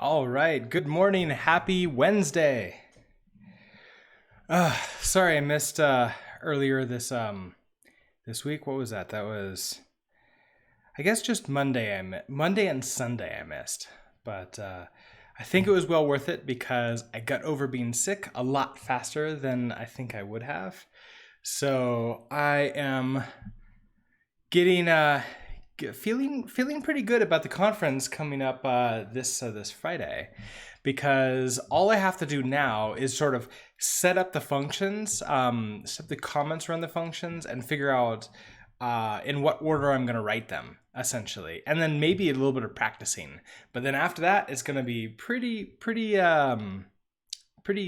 All right. Good morning. Happy Wednesday. Sorry I missed earlier this week. What was that? That was I guess just Monday and Sunday I missed. But I think it was well worth it because I got over being sick a lot faster than I think I would have. So I am getting feeling pretty good about the conference coming up this Friday, because all I have to do now is sort of set up the functions, set the comments around the functions, and figure out in what order I'm going to write them, essentially, and then maybe a little bit of practicing. But then after that, it's going to be pretty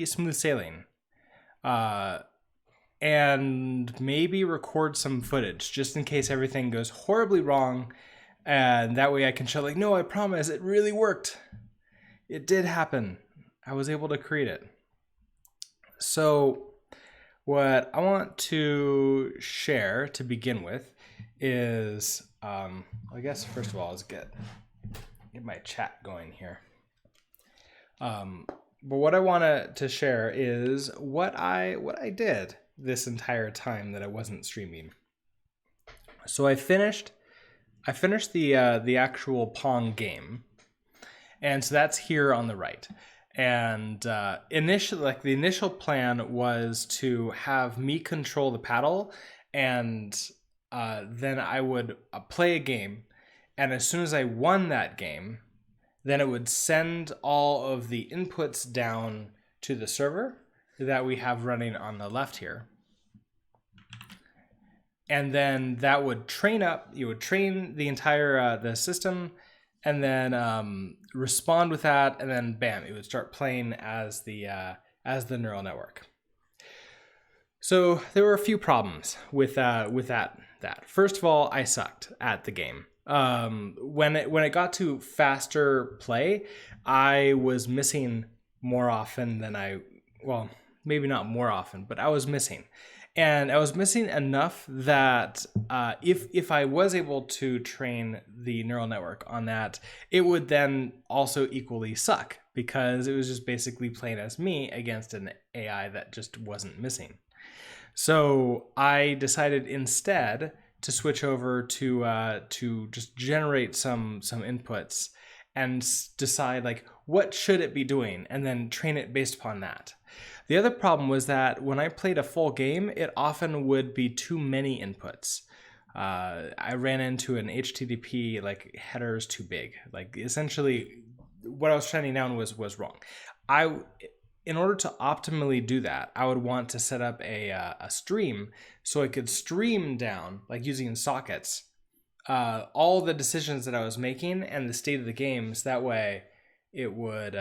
smooth sailing. And maybe record some footage just in case everything goes horribly wrong, and that way I can show, like, no, I promise it really worked. It did happen. I was able to create it. So what I want to share to begin with is, I guess first of all, is get my chat going here. But what I want to share is what I did this entire time that I wasn't streaming. So I finished the actual Pong game, and so that's here on the right. And initially, the initial plan was to have me control the paddle, and then I would play a game, and as soon as I won that game, then it would send all of the inputs down to the server that we have running on the left here. And then that would train up, you would train the entire the system, and then respond with that, and then bam, it would start playing as the neural network. So there were a few problems with that. First of all, I sucked at the game. When it got to faster play, I was missing more often than maybe not more often, but I was missing. And I was missing enough that if I was able to train the neural network on that, it would then also equally suck, because it was just basically playing as me against an AI that just wasn't missing. So I decided instead to switch over to just generate some inputs and decide, like, what should it be doing, and then train it based upon that. The other problem was that when I played a full game, it often would be too many inputs. I ran into an HTTP headers too big. Like, essentially, what I was training down was wrong. In order to optimally do that, I would want to set up a stream so I could stream down, like using sockets, all the decisions that I was making and the state of the games. That way, it would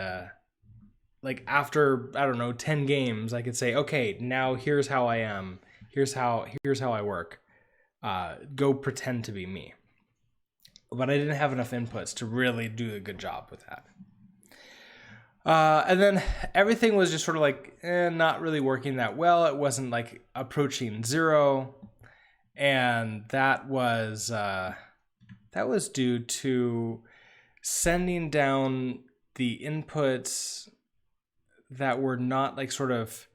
after, I don't know, 10 games, I could say, okay, now here's how I am. Here's how I work. Go pretend to be me. But I didn't have enough inputs to really do a good job with that. And then everything was just sort of not really working that well. It wasn't approaching zero. And that was due to sending down the inputs that were not sort of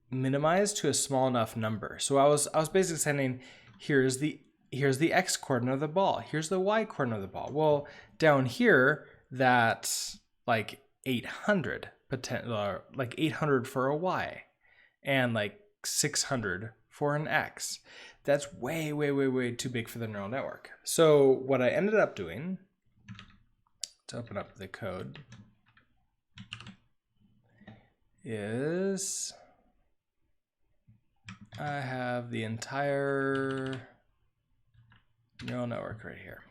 minimized to a small enough number. So I was basically sending, here's the X coordinate of the ball, here's the Y coordinate of the ball. Well, down here, that's 800 800 for a Y, and 600 for an X. That's way too big for the neural network. So what I ended up doing, to open up the code, is I have the entire neural network right here.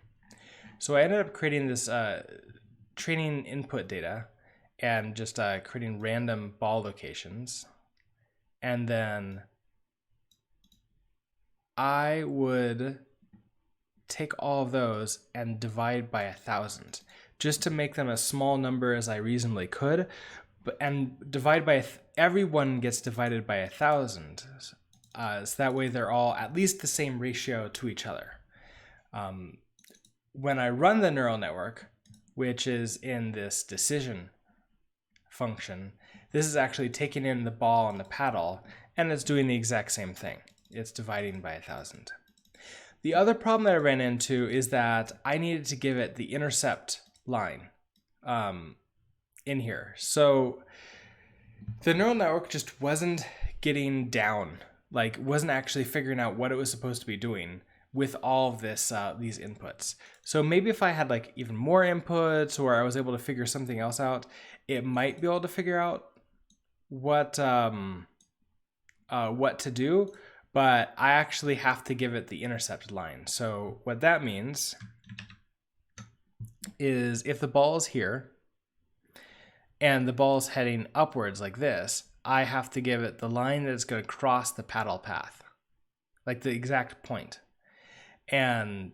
So I ended up creating this training input data and just creating random ball locations. And then I would take all of those and divide by 1,000, just to make them as small number as I reasonably could. And divide by everyone gets divided by 1,000, so that way they're all at least the same ratio to each other. When I run the neural network, which is in this decision function. This is actually taking in the ball and the paddle, and it's doing the exact same thing. It's dividing by 1,000. The other problem that I ran into is that I needed to give it the intercept line in here. So the neural network just wasn't getting down, like wasn't actually figuring out what it was supposed to be doing with all of this these inputs. So maybe if I had like even more inputs, or I was able to figure something else out, it might be able to figure out what to do. But I actually have to give it the intercept line. So what that means is if the ball is here and the ball is heading upwards like this, I have to give it the line that it's going to cross the paddle path, like the exact point. And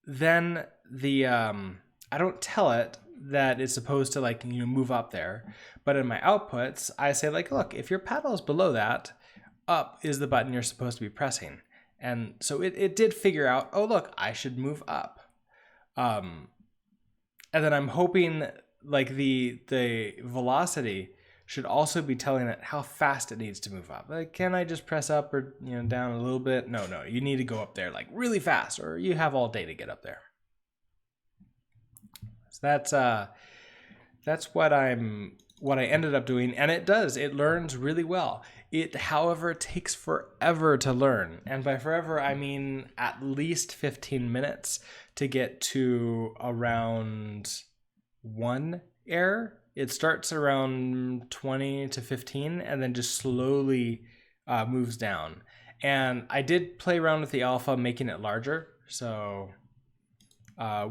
then I don't tell it that it's supposed to like, move up there. But in my outputs, I say like, look, if your paddle is below that, up is the button you're supposed to be pressing. And so it did figure out, oh, look, I should move up. And then I'm hoping like the velocity should also be telling it how fast it needs to move up. Like, can I just press up or down a little bit? No, you need to go up there like really fast, or you have all day to get up there. So that's what I ended up doing, and it learns really well. It, however, takes forever to learn, and by forever I mean at least 15 minutes to get to around 1 error. It starts around 20 to 15 and then just slowly moves down. And I did play around with the alpha, making it larger. So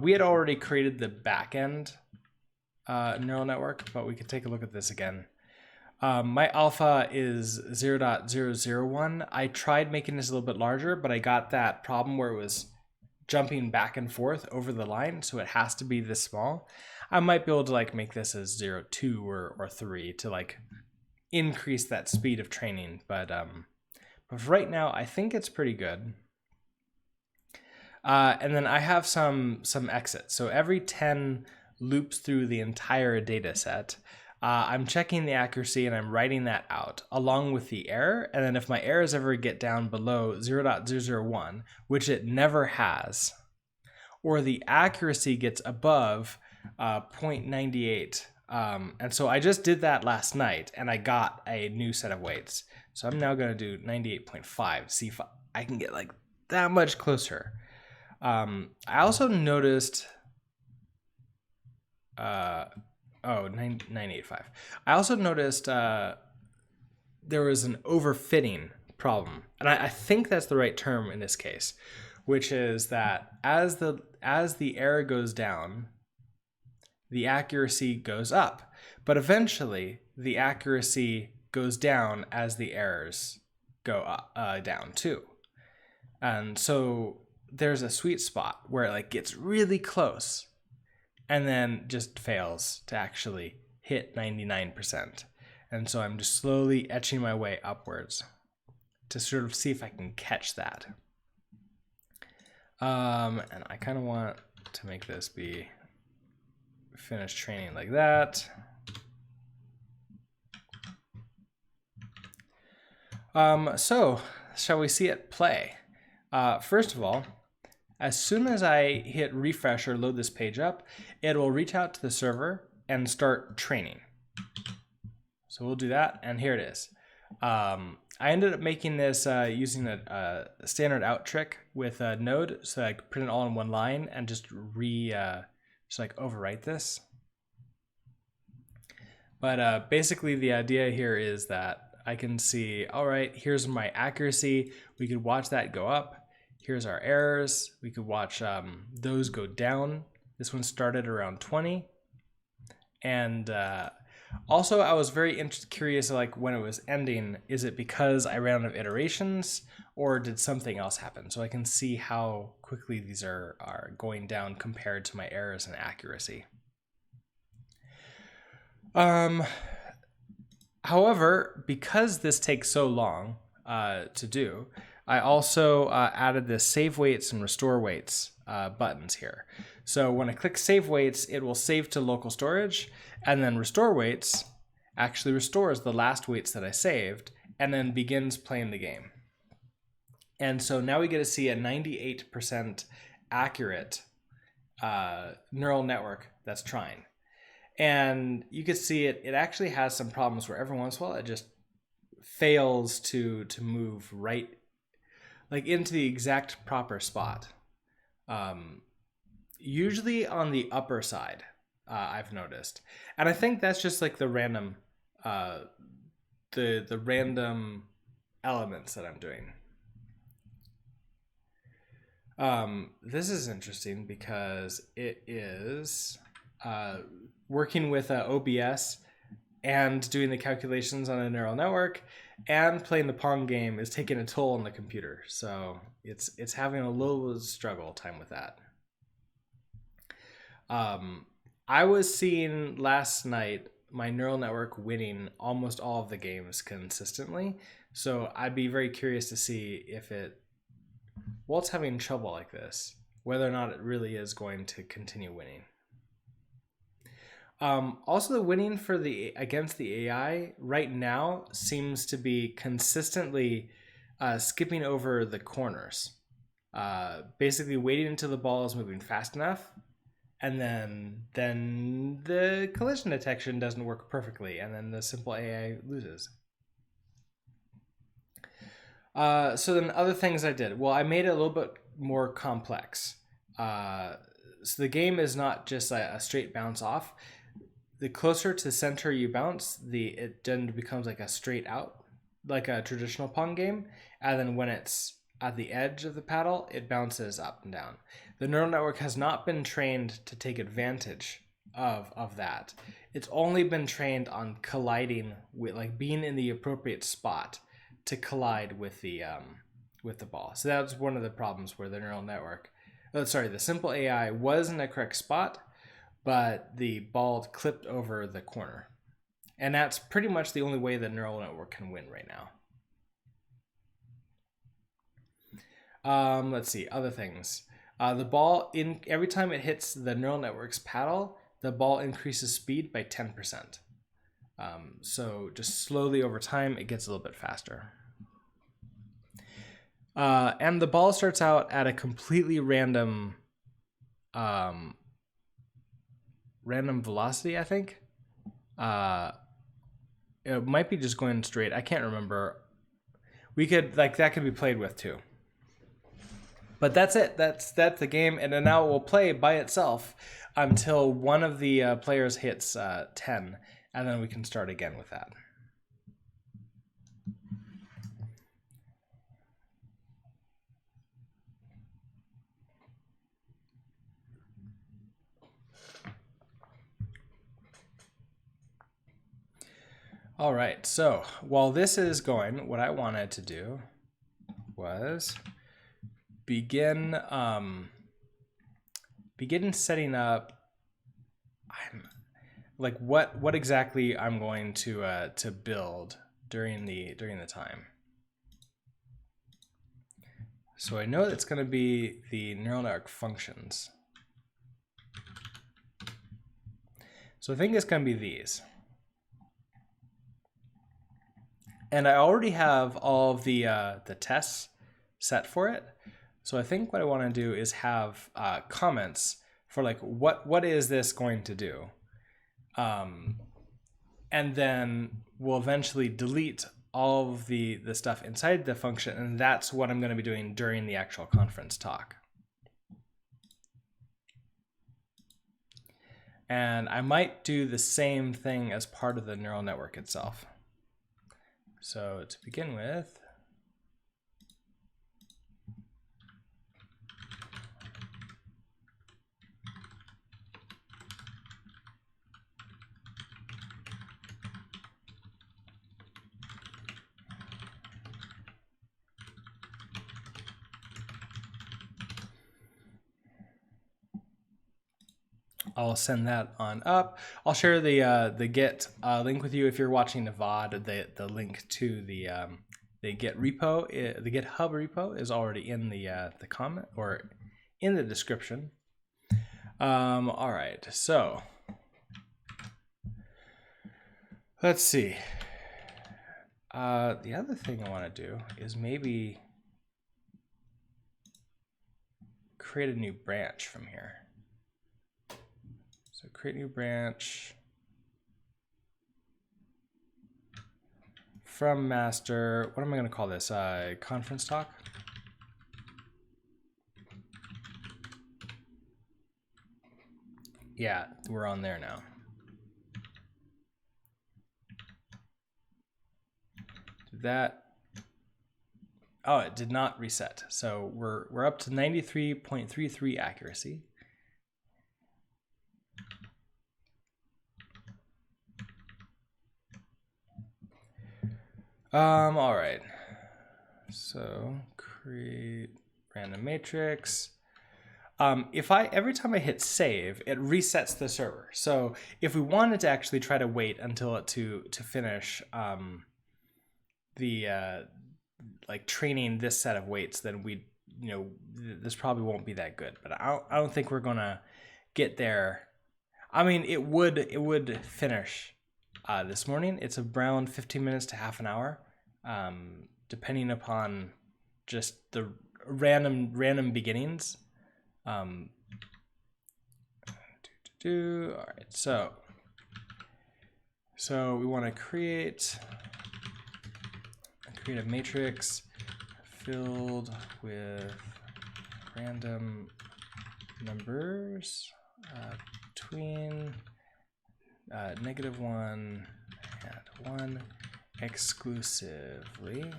we had already created the backend neural network, but we could take a look at this again. My alpha is 0.001. I tried making this a little bit larger, but I got that problem where it was jumping back and forth over the line, so it has to be this small. I might be able to like make this as 0.2 or 3 to like increase that speed of training, but for right now I think it's pretty good. And then I have some exits. So every 10 loops through the entire data set, I'm checking the accuracy and I'm writing that out along with the error. And then if my errors ever get down below 0.001, which it never has, or the accuracy gets above 0.98. And so I just did that last night and I got a new set of weights. So I'm now going to do 98.5, see if I can get like that much closer. I also noticed 985. I also noticed there was an overfitting problem, and I think that's the right term in this case, which is that as the error goes down, the accuracy goes up, but eventually the accuracy goes down as the errors go up, down too. And so there's a sweet spot where it like gets really close and then just fails to actually hit 99%. And so I'm just slowly etching my way upwards to sort of see if I can catch that. And I kind of want to make this be finished training like that. So shall we see it play? First of all, as soon as I hit refresh or load this page up, it will reach out to the server and start training. So we'll do that, and here it is. I ended up making this using a standard out trick with a node, so I could print it all in one line and just overwrite this. But basically the idea here is that I can see, all right, here's my accuracy. We could watch that go up. Here's our errors. We could watch those go down. This one started around 20. And also I was very curious, like when it was ending, is it because I ran out of iterations or did something else happen? So I can see how quickly these are going down compared to my errors and accuracy. However, because this takes so long to do, I also added the save weights and restore weights buttons here. So when I click save weights, it will save to local storage, and then restore weights actually restores the last weights that I saved and then begins playing the game. And so now we get to see a 98% accurate neural network that's trying. And you can see it actually has some problems where every once in a while it just fails to move right, like into the exact proper spot. Usually on the upper side, I've noticed. And I think that's just like the random the random elements that I'm doing. This is interesting because it is working with OBS and doing the calculations on a neural network and playing the Pong game is taking a toll on the computer. So it's having a little struggle time with that. I was seeing last night my neural network winning almost all of the games consistently. So I'd be very curious to see if while it's having trouble like this, whether or not it really is going to continue winning. Also, the winning for against the AI right now seems to be consistently skipping over the corners. Basically waiting until the ball is moving fast enough, and then the collision detection doesn't work perfectly, and then the simple AI loses. So then other things I did. Well, I made it a little bit more complex. So the game is not just a straight bounce off. The closer to the center you bounce, it then becomes like a straight out, like a traditional Pong game. And then when it's at the edge of the paddle, it bounces up and down. The neural network has not been trained to take advantage of that. It's only been trained on colliding with, like, being in the appropriate spot to collide with the ball. So that's one of the problems where the neural network, the simple AI was in the correct spot, but the ball clipped over the corner. And that's pretty much the only way the neural network can win right now. Let's see, other things. The ball, every time it hits the neural network's paddle, the ball increases speed by 10%. So just slowly over time, it gets a little bit faster. And the ball starts out at a completely random velocity, I think. It might be just going straight. I can't remember. That could be played with too. But that's it. That's the game, and then now it will play by itself until one of the players hits 10, and then we can start again with that. All right, so while this is going, what I wanted to do was begin setting up what exactly I'm going to build during the time. So I know it's going to be the neural network functions. So I think it's going to be these. And I already have all of the tests set for it. So I think what I want to do is have comments for like what is this going to do, and then we'll eventually delete all of the stuff inside the function, and that's what I'm going to be doing during the actual conference talk. And I might do the same thing as part of the neural network itself. So to begin with, I'll send that on up. I'll share the Git link with you if you're watching the VOD. The link to the Git repo, the GitHub repo, is already in the comment or in the description. All right, so let's see. The other thing I want to do is maybe create a new branch from here. So create new branch from master. What am I going to call this? Conference talk. Yeah, we're on there now. Did that? Oh, it did not reset. So we're up to 93.33 accuracy. All right. So create random matrix. If every time I hit save, it resets the server. So if we wanted to actually try to wait until it to finish like training this set of weights, then this probably won't be that good. But I don't think we're gonna get there. I mean, it would finish this morning. It's around 15 minutes to half an hour, depending upon just the random beginnings. All right, so we want to create a matrix filled with random numbers between -1 and 1 exclusively.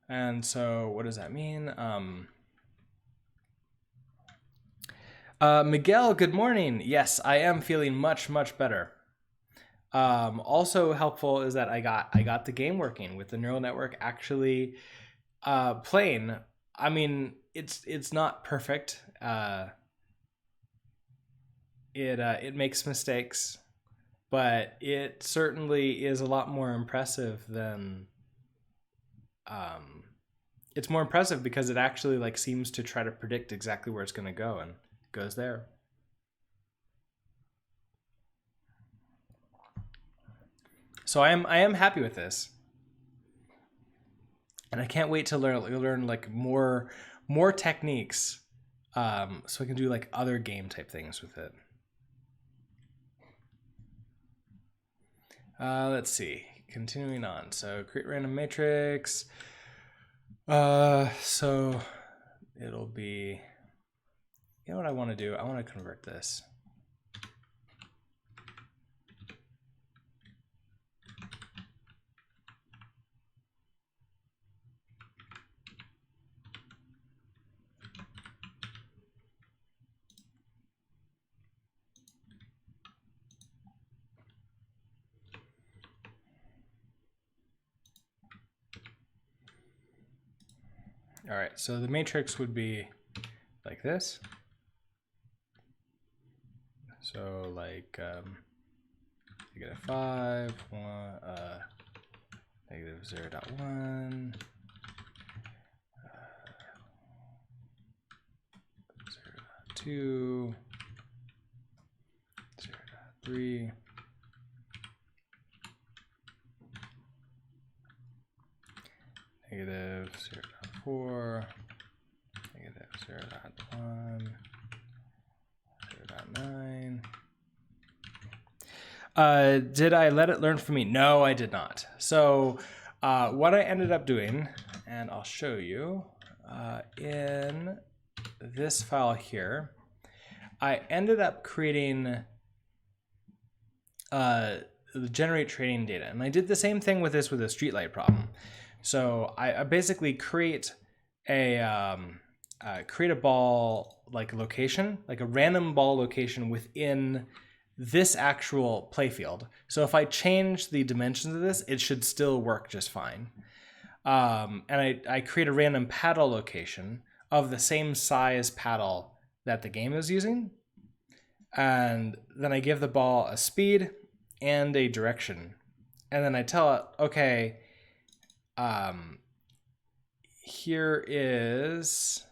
And so what does that mean? Miguel, good morning. Yes, I am feeling much better. Also helpful is that I got the game working with the neural network actually playing. I mean, it's not perfect. It makes mistakes, but it certainly is a lot more impressive than it's more impressive because it actually like seems to try to predict exactly where it's going to go and goes there. So I am happy with this, and I can't wait to learn like more techniques, so I can do like other game type things with it. Let's see. Continuing on. So create random matrix. So it'll be. You know what I want to do? I want to convert this. All right, so the matrix would be like this. So like -5, 1, -0.1, 0.2, 0.3, -0.4, -0.1, 0.9. Did I let it learn from me? No, I did not. So what I ended up doing, and I'll show you in this file here, I ended up creating generate training data. And I did the same thing with this with a streetlight problem. So I basically create a ball like location, like a random ball location within this actual playfield. So if I change the dimensions of this, it should still work just fine. And I create a random paddle location of the same size paddle that the game is using. And then I give the ball a speed and a direction. And then I tell it, okay, here is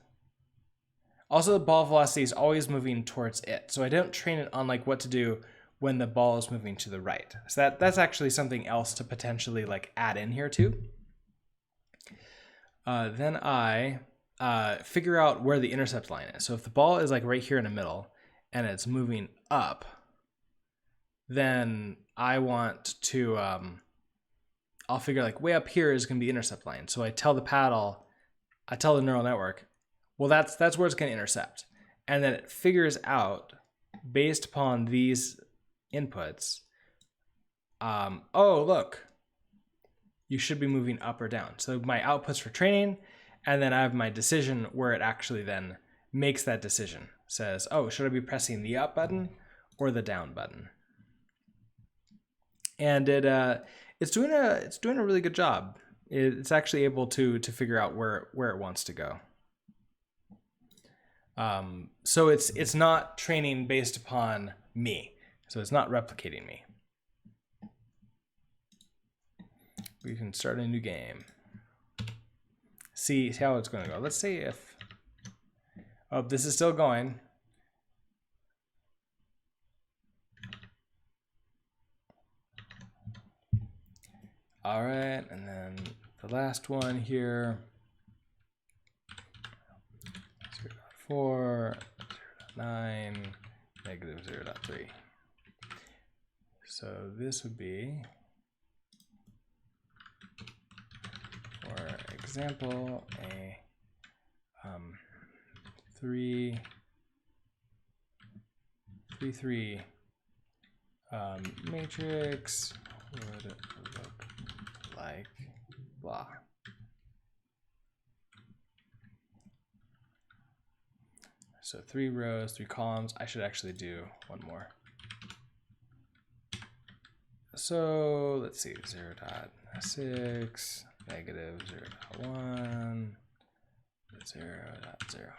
also the ball velocity is always moving towards it. So I don't train it on like what to do when the ball is moving to the right. So that's actually something else to potentially like add in here too. Then I figure out where the intercept line is. So if the ball is like right here in the middle and it's moving up, then I want to, I'll figure like way up here is going to be intercept line. So I tell the paddle, I tell the neural network, well, that's where it's going to intercept. And then it figures out based upon these inputs, oh, look, you should be moving up or down. So my outputs for training, and then I have my decision where it actually then makes that decision. Says, oh, should I be pressing the up button or the down button? And it's doing a really good job. It's actually able to figure out where it wants to go. So it's not training based upon me. So it's not replicating me. We can start a new game. See how it's going to go. Let's see if, oh, this is still going. All right, and then the last one here, 0.4, 0.9, negative 0.3. So this would be, for example, a 3, 3 matrix would look like blah. So 3 rows, 3 columns. I should actually do one more. So let's see, 0.6, negative 0.1, 0.0.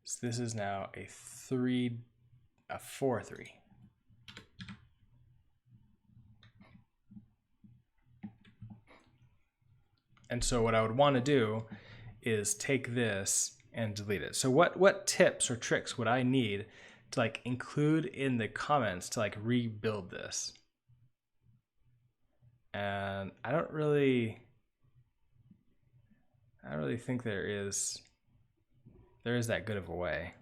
So this is now a 4, 3. And so what I would want to do is take this and delete it. So what tips or tricks would I need to like include in the comments to like rebuild this? And I don't really think there is that good of a way.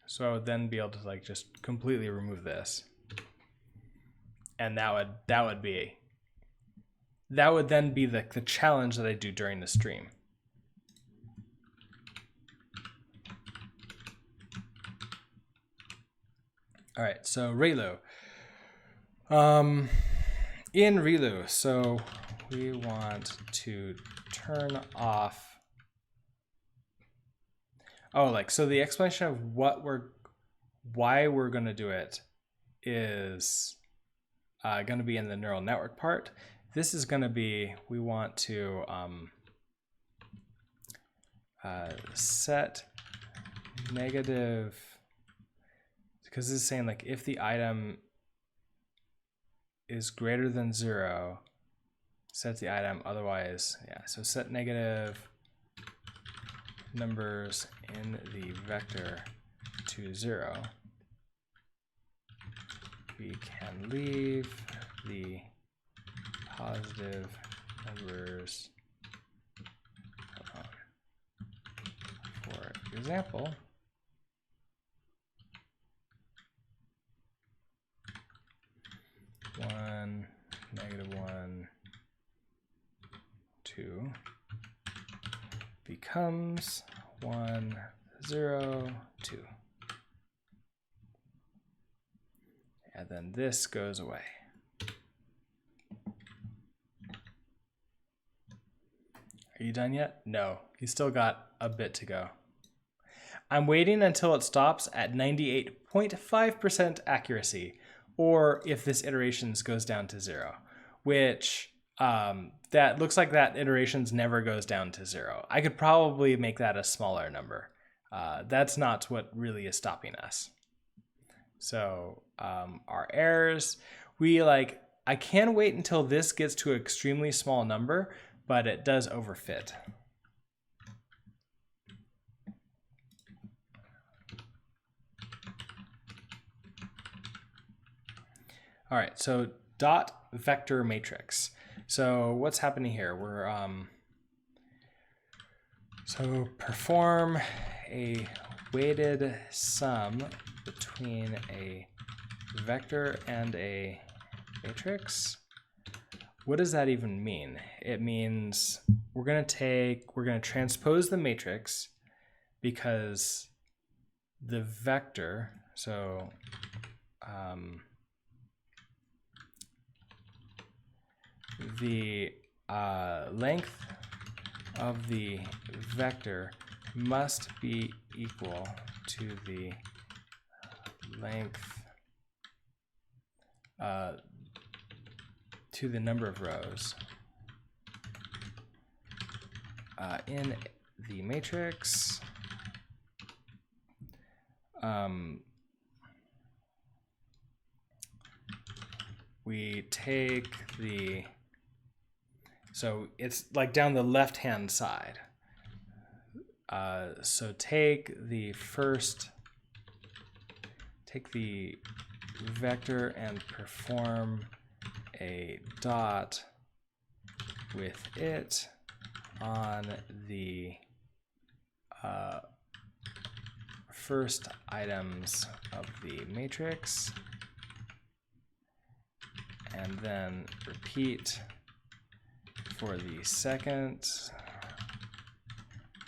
So I would then be able to like just completely remove this. And that would then be the challenge that I do during the stream. All right, so ReLU. In ReLU, so we want to turn off. Oh, like, so the explanation of why we're going to do it is going to be in the neural network part. This is going to be, we want to set negative, because this is saying like if the item is greater than 0, set the item, otherwise, yeah, so set negative numbers in the vector to 0. We can leave the positive numbers alone. For example, -1, -1, 2 becomes 1, 0, 2. And then this goes away. Are you done yet? No, you still got a bit to go. I'm waiting until it stops at 98.5% accuracy, or if this iterations goes down to 0, which that looks like that iterations never goes down to 0. I could probably make that a smaller number. That's not what really is stopping us. So our errors, I can wait until this gets to an extremely small number, but it does overfit. All right, so dot vector matrix. So what's happening here? We're so perform a weighted sum between a vector and a matrix. What does that even mean? It means we're going to transpose the matrix because the vector, so the length of the vector must be equal to the length to the number of rows in the matrix. We take the, so it's like down the left-hand side. So take the vector and perform a dot with it on the first items of the matrix, and then repeat for the second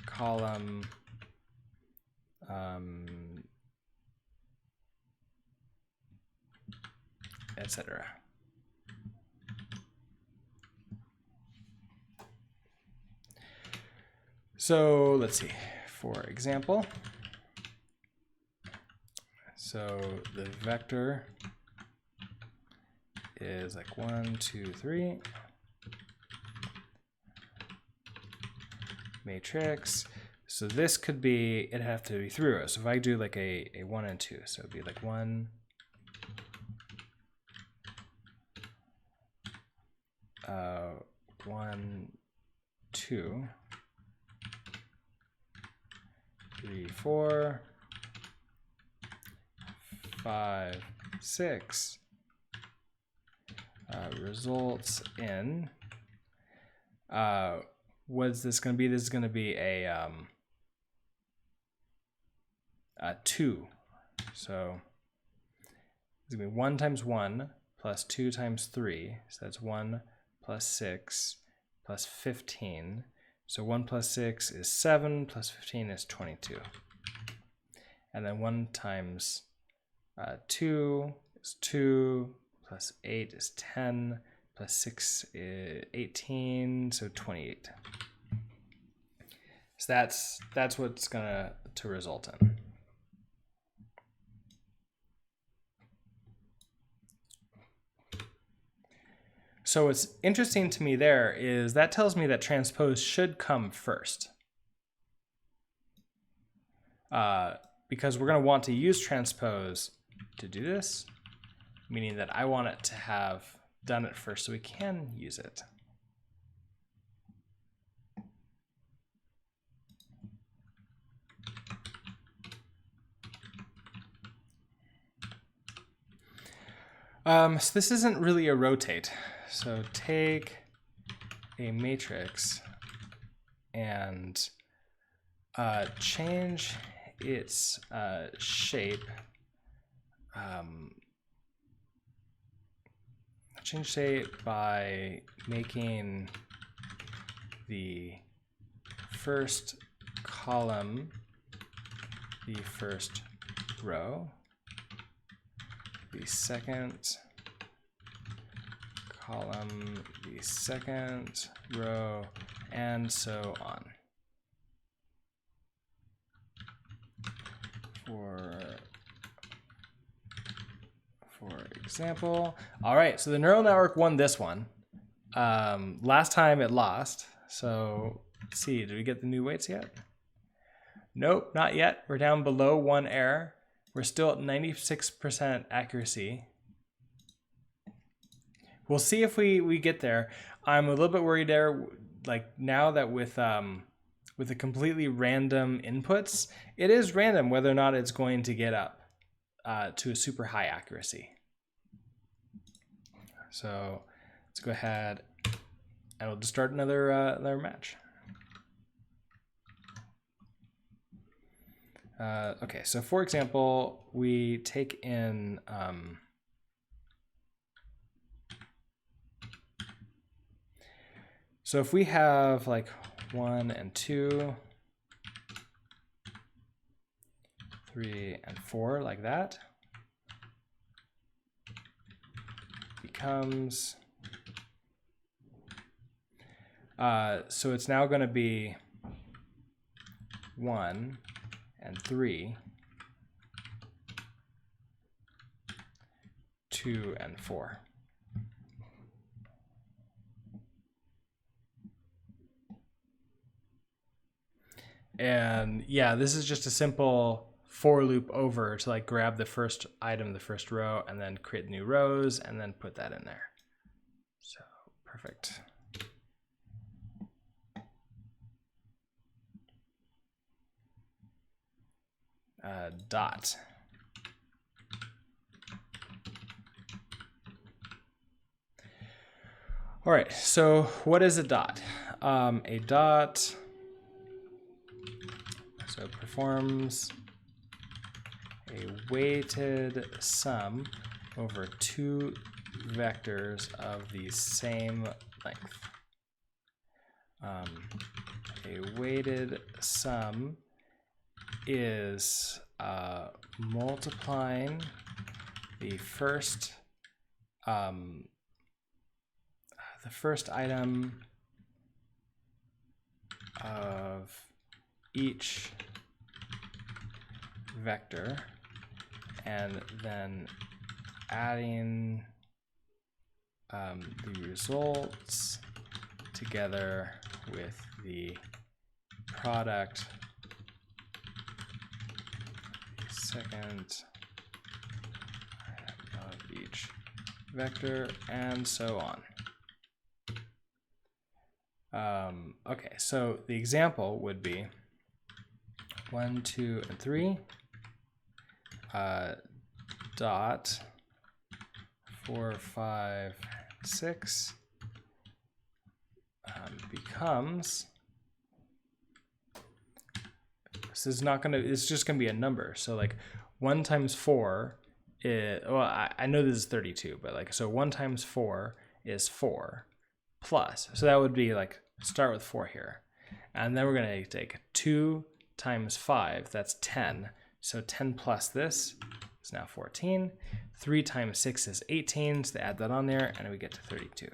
column, etc. So let's see, for example, so the vector is like 1, 2, 3. Matrix. So this could be, it'd have to be 3 rows. So if I do like a 1 and 2, so it'd be like 1, 1, 2, 3, 4, 5, 6, results in, what's this going to be? This is going to be a 2. So it's going to be 1 times 1 plus 2 times 3. So that's 1 plus 6 plus 15. So 1 plus 6 is 7 plus 15 is 22. And then 1 times 2 is 2 plus 8 is 10 plus 6 is 18, so 28. So that's what's gonna to result in. So what's interesting to me there is that tells me that transpose should come first. Because we're going to want to use transpose to do this, meaning that I want it to have done it first so we can use it. So this isn't really a rotate. So take a matrix and change its shape. Change shape by making the first column the first row, the second column the second row, and so on. For example, all right, so the neural network won this one. Last time it lost, so let's see, did we get the new weights yet? Nope, not yet. We're down below 1 error. We're still at 96% accuracy. We'll see if we get there. I'm a little bit worried there, like now that with the completely random inputs, it is random whether or not it's going to get up to a super high accuracy. So let's go ahead and we'll just start another match. Okay, so for example, we take in so if we have like 1 and 2, 3 and 4 like that, becomes so it's now going to be 1 and 3, 2 and 4. And yeah, this is just a simple for loop over to like grab the first item, the first row, and then create new rows and then put that in there. So perfect. Dot. All right, so what is a dot? A dot, so performs a weighted sum over two vectors of the same length. A weighted sum is multiplying the first item of each vector and then adding the results together with the product second of each vector and so on. Okay, so the example would be 1, 2, and 3 dot 4, 5, 6 becomes, this is not gonna, it's just gonna be a number. So like 1 times 4 is, well, I know this is 32, but like, so 1 times 4 is 4 plus, so that would be like, start with 4 here. And then we're gonna take 2 times 5, that's 10. So 10 plus this is now 14. 3 times 6 is 18, so they add that on there, and we get to 32.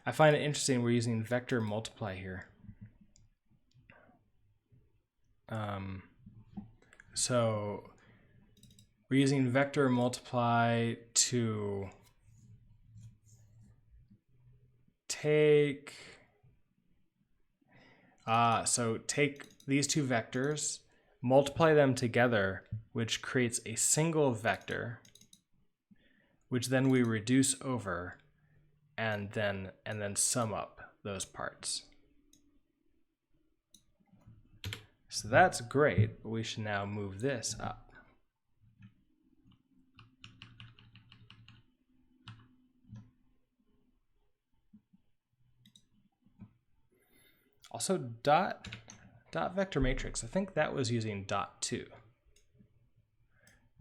I find it interesting we're using vector multiply here. So we're using vector multiply to take take these two vectors, multiply them together, which creates a single vector, which then we reduce over and then sum up those parts. So that's great, but we should now move this up. Also dot vector matrix, I think that was using dot 2.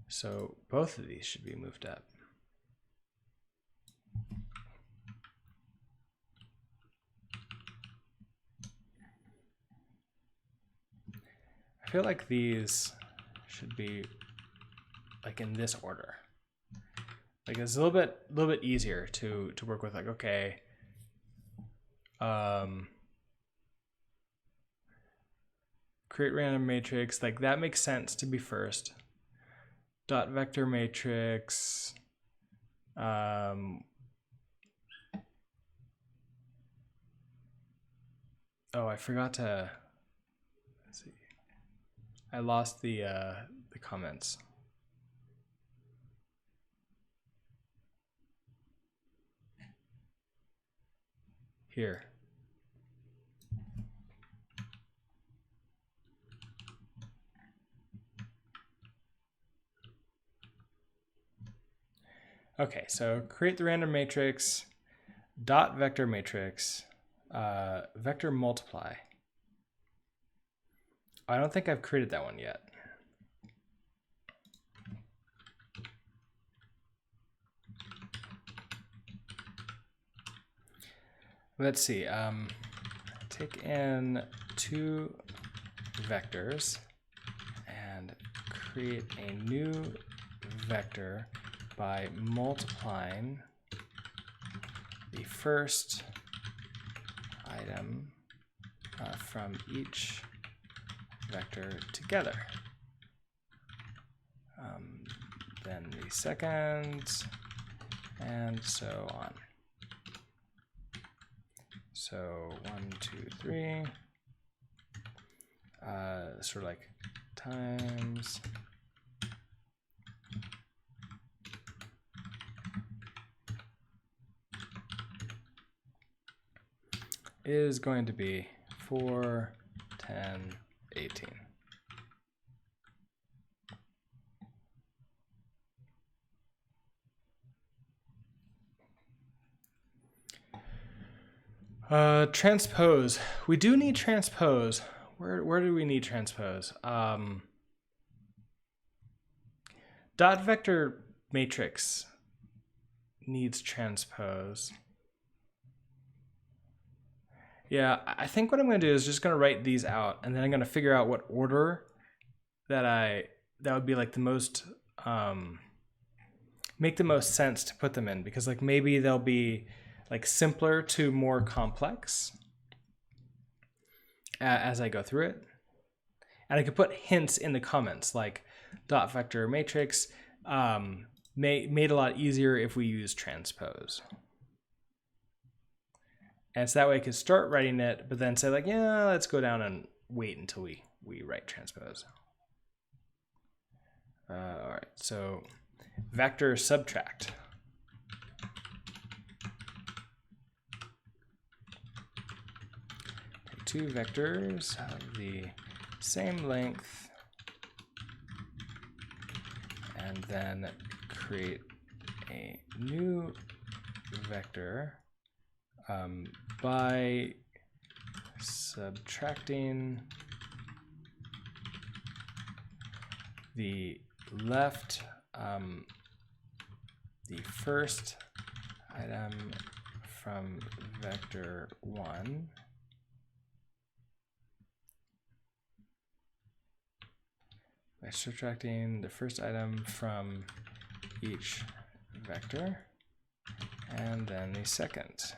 So both of these should be moved up. I feel like these should be like in this order. Like it's a little bit easier to work with, like, okay, create random matrix, like that makes sense to be first. Dot vector matrix, Oh, I forgot to. Let's see. I lost the comments. Here. Okay, so create the random matrix, dot vector matrix, vector multiply. I don't think I've created that one yet. Let's see. Take in 2 vectors and create a new vector by multiplying the first item from each vector together. Then the second, and so on. So 1, 2, 3, sort of like times is going to be 4, 10, 18. Transpose. We do need transpose. Where do we need transpose? Dot vector matrix needs transpose. Yeah, I think what I'm going to do is just going to write these out, and then I'm going to figure out what order that would be like the most make the most sense to put them in, because like maybe they'll be like simpler to more complex as I go through it. And I could put hints in the comments like dot vector matrix made a lot easier if we use transpose. And so that way I could start writing it, but then say like, yeah, let's go down and wait until we write transpose. All right, so vector subtract. Take 2 vectors of the same length, and then create a new vector by subtracting the left, the first item from vector 1 by subtracting the first item from each vector, and then the second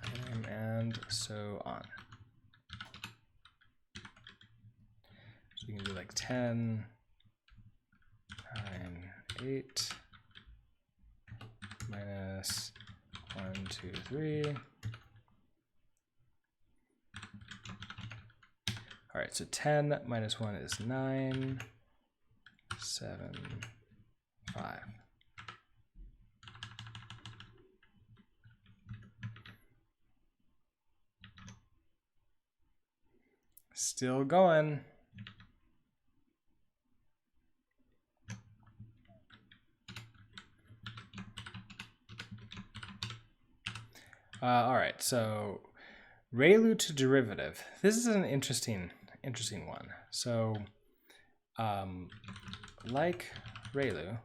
item, and so on. So we can do like 10, 9, 8, minus 1, 2, 3. All right, so 10 minus 1 is 9, 7, 5. Still going. All right, so ReLU to derivative. This is an interesting one. So, like ReLU,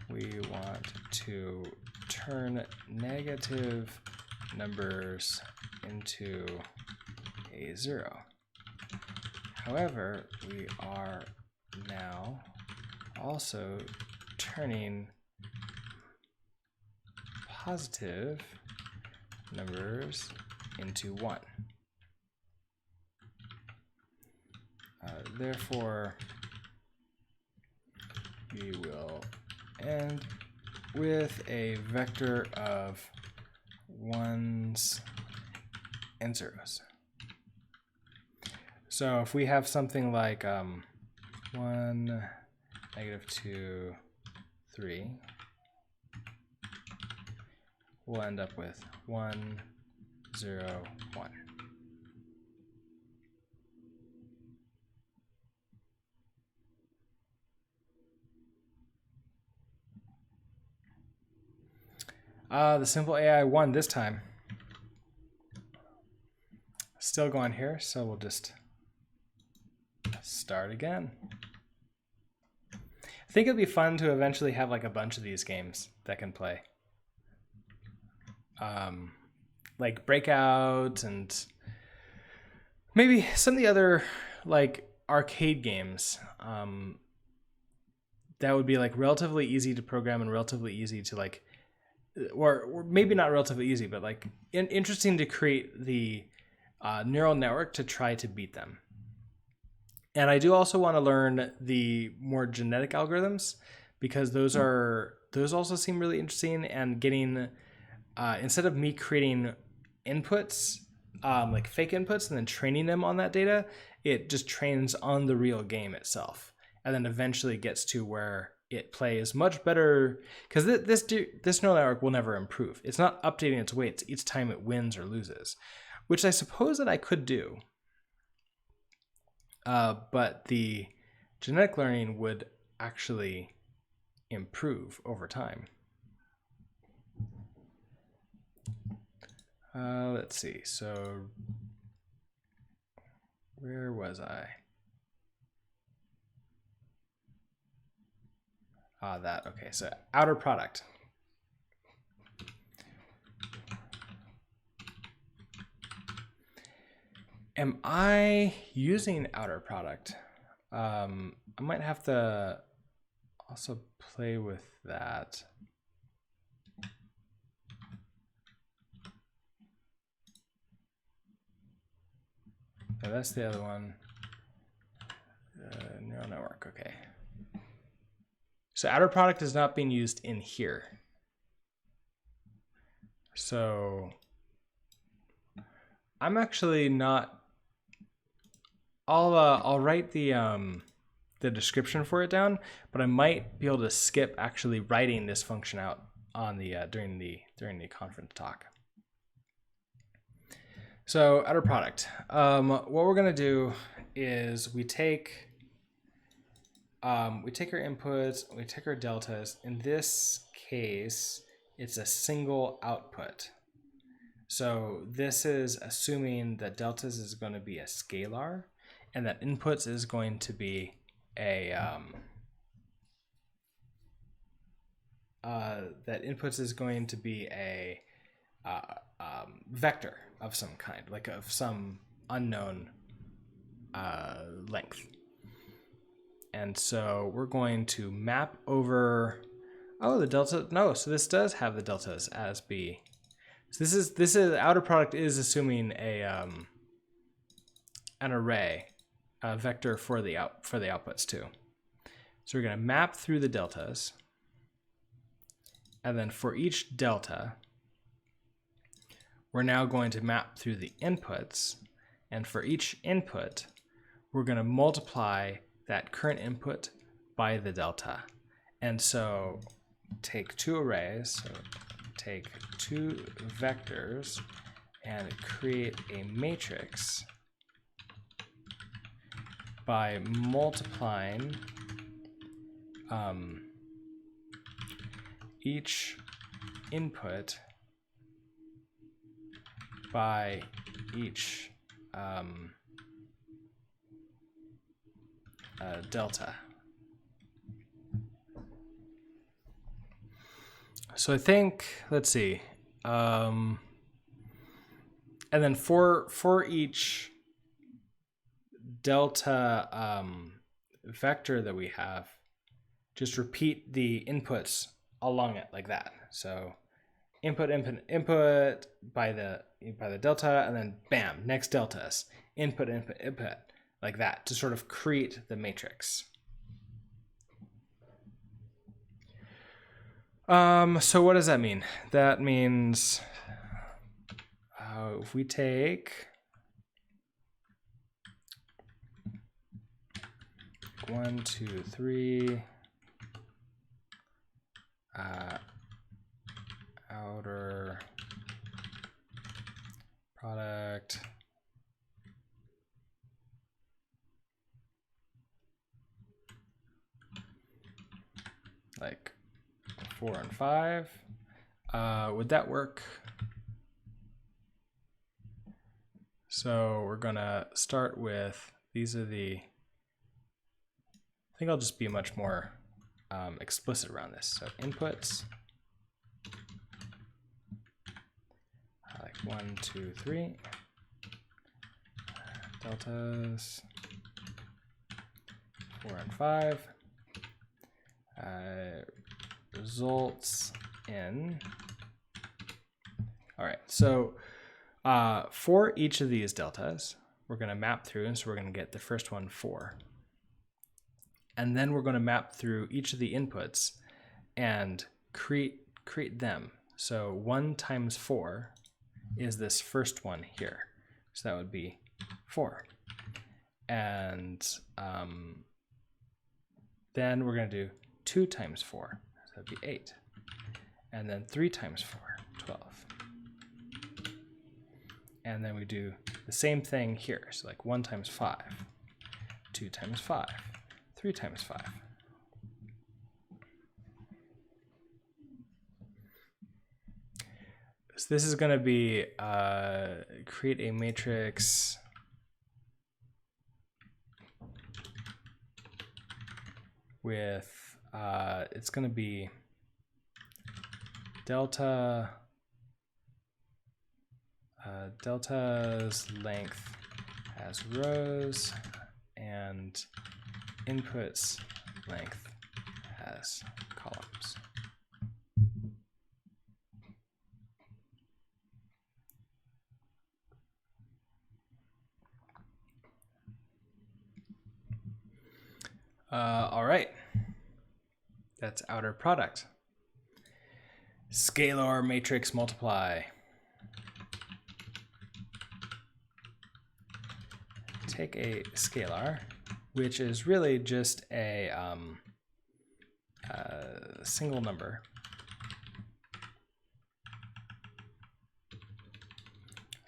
we want to turn negative numbers into a 0. However, we are now also turning positive numbers into 1. Therefore, we will end with a vector of 1s and zeros. So if we have something like 1, -2, 3, we'll end up with 1, 0, 1. The simple AI won this time. Still going here, so we'll just start again. I think it'd be fun to eventually have like a bunch of these games that can play. Like Breakout and maybe some of the other like arcade games that would be like relatively easy to program and relatively easy to like, or maybe not relatively easy, but like interesting to create the neural network to try to beat them. And I do also want to learn the more genetic algorithms because those also seem really interesting, and getting instead of me creating inputs like fake inputs and then training them on that data, it just trains on the real game itself, and then eventually gets to where it plays much better, because this neural network will never improve. It's not updating its weights each time it wins or loses, which I suppose that I could do. But the genetic learning would actually improve over time. Let's see. So where was I? That. Okay, so outer product. Am I using outer product? I might have to also play with that. No, that's the other one. Neural network, okay. So outer product is not being used in here. So I'm actually not. I'll write the description for it down, but I might be able to skip actually writing this function out on the during the conference talk. So outer product. What we're gonna do is we take our inputs, we take our deltas. In this case, it's a single output. So this is assuming that deltas is going to be a scalar, and that inputs is going to be a vector of some kind, like of some unknown length. And so we're going to map over. Oh, the delta. No, so this does have the deltas as b. So this is outer product is assuming an array, a vector for the outputs too. So we're going to map through the deltas, and then for each delta, we're now going to map through the inputs, and for each input, we're going to multiply that current input by the delta. And so take two arrays, so take two vectors and create a matrix by multiplying each input by each delta. So I think, let's see, and then for each delta vector that we have, just repeat the inputs along it like that. So input by the delta, and then bam, next deltas, input like that, to sort of create the matrix. So what does that mean? That means if we take 1, 2, 3, outer product, like 4 and 5, would that work? So we're gonna start with, these are the, I think I'll just be much more explicit around this. So inputs, like 1, 2, 3, deltas, 4 and 5, results in. All right, so for each of these deltas, we're going to map through, and so we're going to get the first one 4. And then we're going to map through each of the inputs and create them. So 1 times 4 is this first one here. So that would be 4. And then we're going to do 2 times 4. So that would be 8. And then 3 times 4, 12. And then we do the same thing here. So like 1 times 5, 2 times 5, 3 times 5. So this is going to be create a matrix with, it's going to be delta's length as rows and inputs length as columns. All right, that's outer product. Scalar matrix multiply. Take a scalar, which is really just a single number.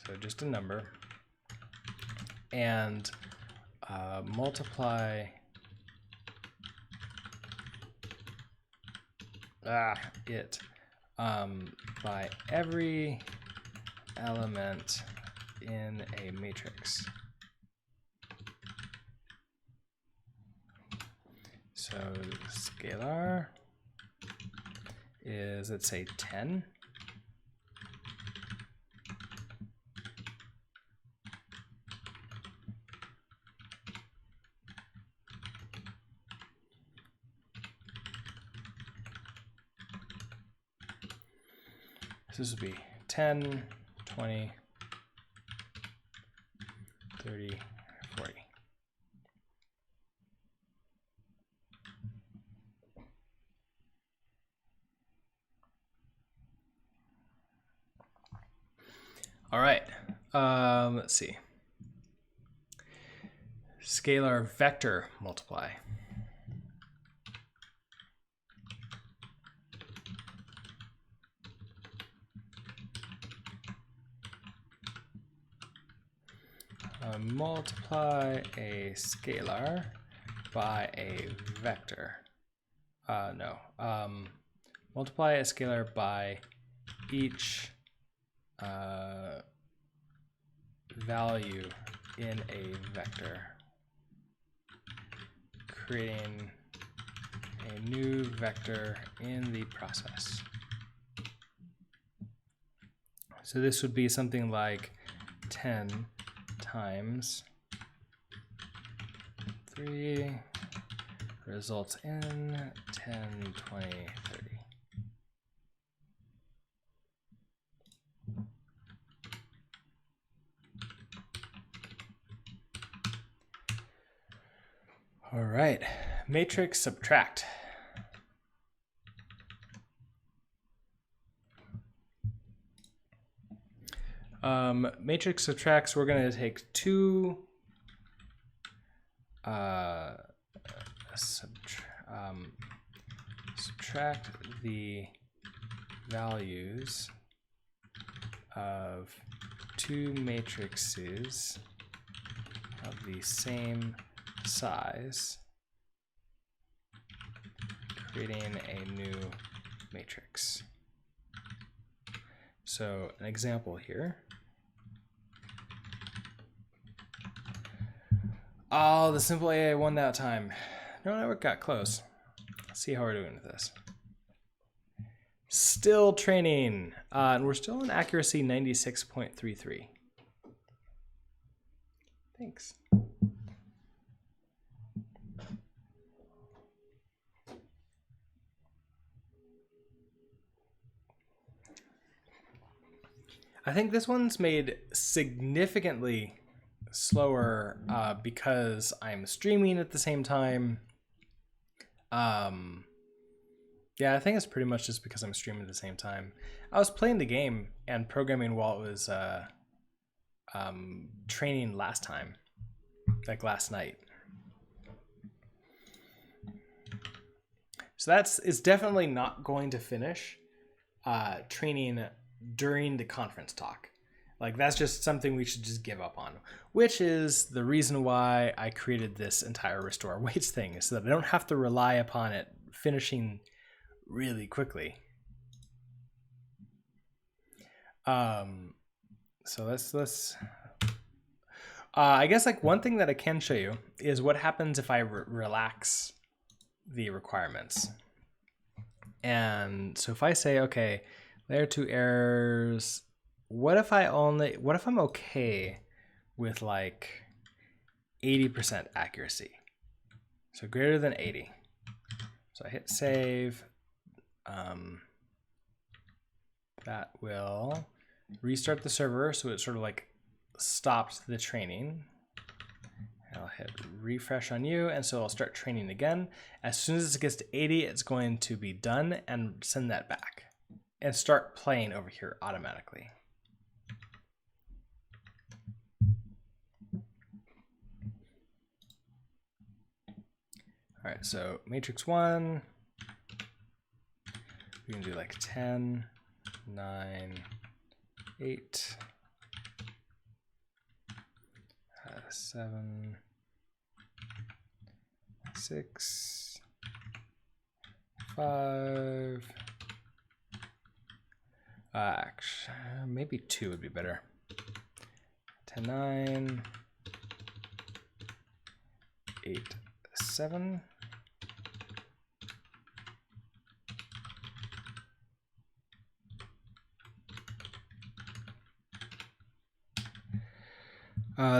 So just a number, and multiply it by every element in a matrix. So scalar is, let's say, 10. So this would be 10, 20, 30, 40. All right, let's see. Scalar vector multiply. Multiply a scalar by a vector. Multiply a scalar by each value in a vector, creating a new vector in the process. So this would be something like 10 times 3 results in 10, 20, 30. All right, matrix subtract. Matrix subtracts, we're going to take two subtract the values of two matrices of the same size, creating a new matrix. So an example here. Oh, the simple AI won that time. Neural network got close. Let's see how we're doing with this. Still training, and we're still in accuracy 96.33. Thanks. I think this one's made significantly slower because I'm streaming at the same time. Yeah, I think it's pretty much just because I'm streaming at the same time. I was playing the game and programming while it was training last time, like last night. So it's definitely not going to finish training during the conference talk. Like that's just something we should just give up on, which is the reason why I created this entire restore weights thing, so that I don't have to rely upon it finishing really quickly. So let's I guess like one thing that I can show you is what happens if I relax the requirements. And so if I say, okay, layer 2 errors, what if I'm okay with like 80% accuracy? So greater than 80. So I hit save. That will restart the server, so it sort of like stopped the training. I'll hit refresh on you, and so I'll start training again. As soon as it gets to 80, it's going to be done and send that back and start playing over here automatically. All right, so matrix 1, we can do like 10, 9, 8, 7, 6, 5. Actually, maybe 2 would be better. 10, 9, 8, 7.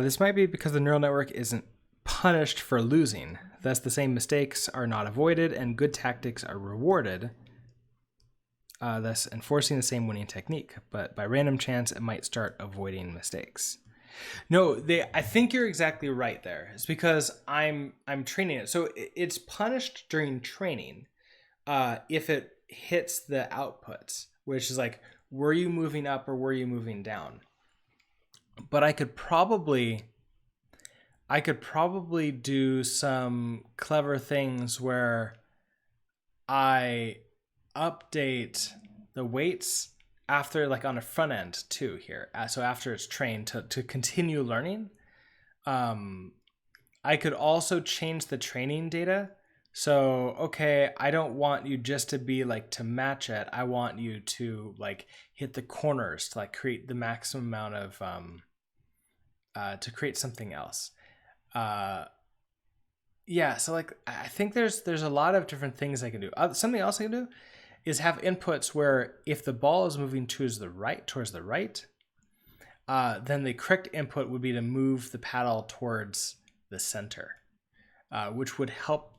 This might be because the neural network isn't punished for losing. Thus, the same mistakes are not avoided and good tactics are rewarded, thus enforcing the same winning technique. But by random chance, it might start avoiding mistakes. No, I think you're exactly right there. It's because I'm training it. So it's punished during training if it hits the outputs, which is like, were you moving up or were you moving down? But I could probably do some clever things where I update the weights after, like on a front end too here. So after it's trained to continue learning, I could also change the training data. So, okay, I don't want you just to be like to match it. I want you to like hit the corners to like create the maximum amount of, to create something else. Yeah, so like I think there's a lot of different things I can do. Something else I can do is have inputs where if the ball is moving towards the right, then the correct input would be to move the paddle towards the center, which would help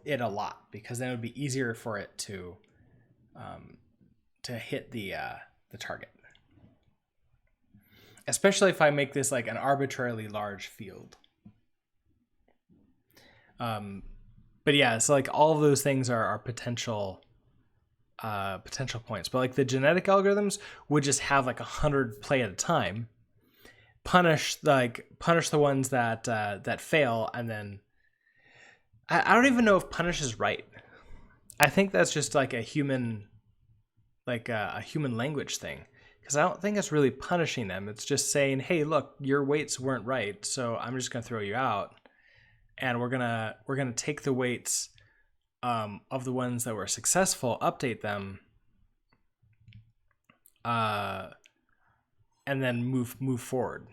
it a lot, because then it would be easier for it to hit the target. Especially if I make this like an arbitrarily large field. But yeah, so like all of those things are potential potential points. But like the genetic algorithms would just have like 100 play at a time, punish the ones that fail, and then I don't even know if punish is right. I think that's just like a human language thing, because I don't think it's really punishing them. It's just saying, hey, look, your weights weren't right, so I'm just gonna throw you out, and we're gonna take the weights of the ones that were successful, update them, and then move forward.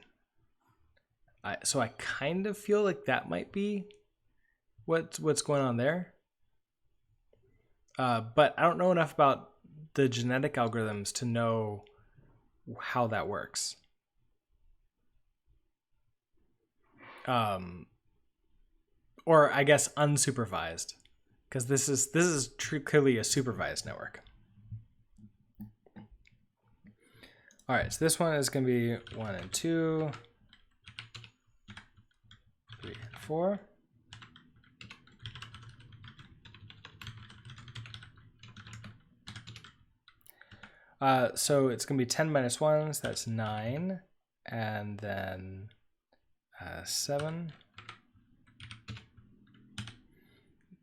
So I kind of feel like that might be what's going on there. But I don't know enough about the genetic algorithms to know how that works. Or I guess unsupervised, because this is clearly a supervised network. All right, so this one is going to be 1 and 2, 3 and 4. So it's going to be 10 minus 1, so that's 9, and then 7,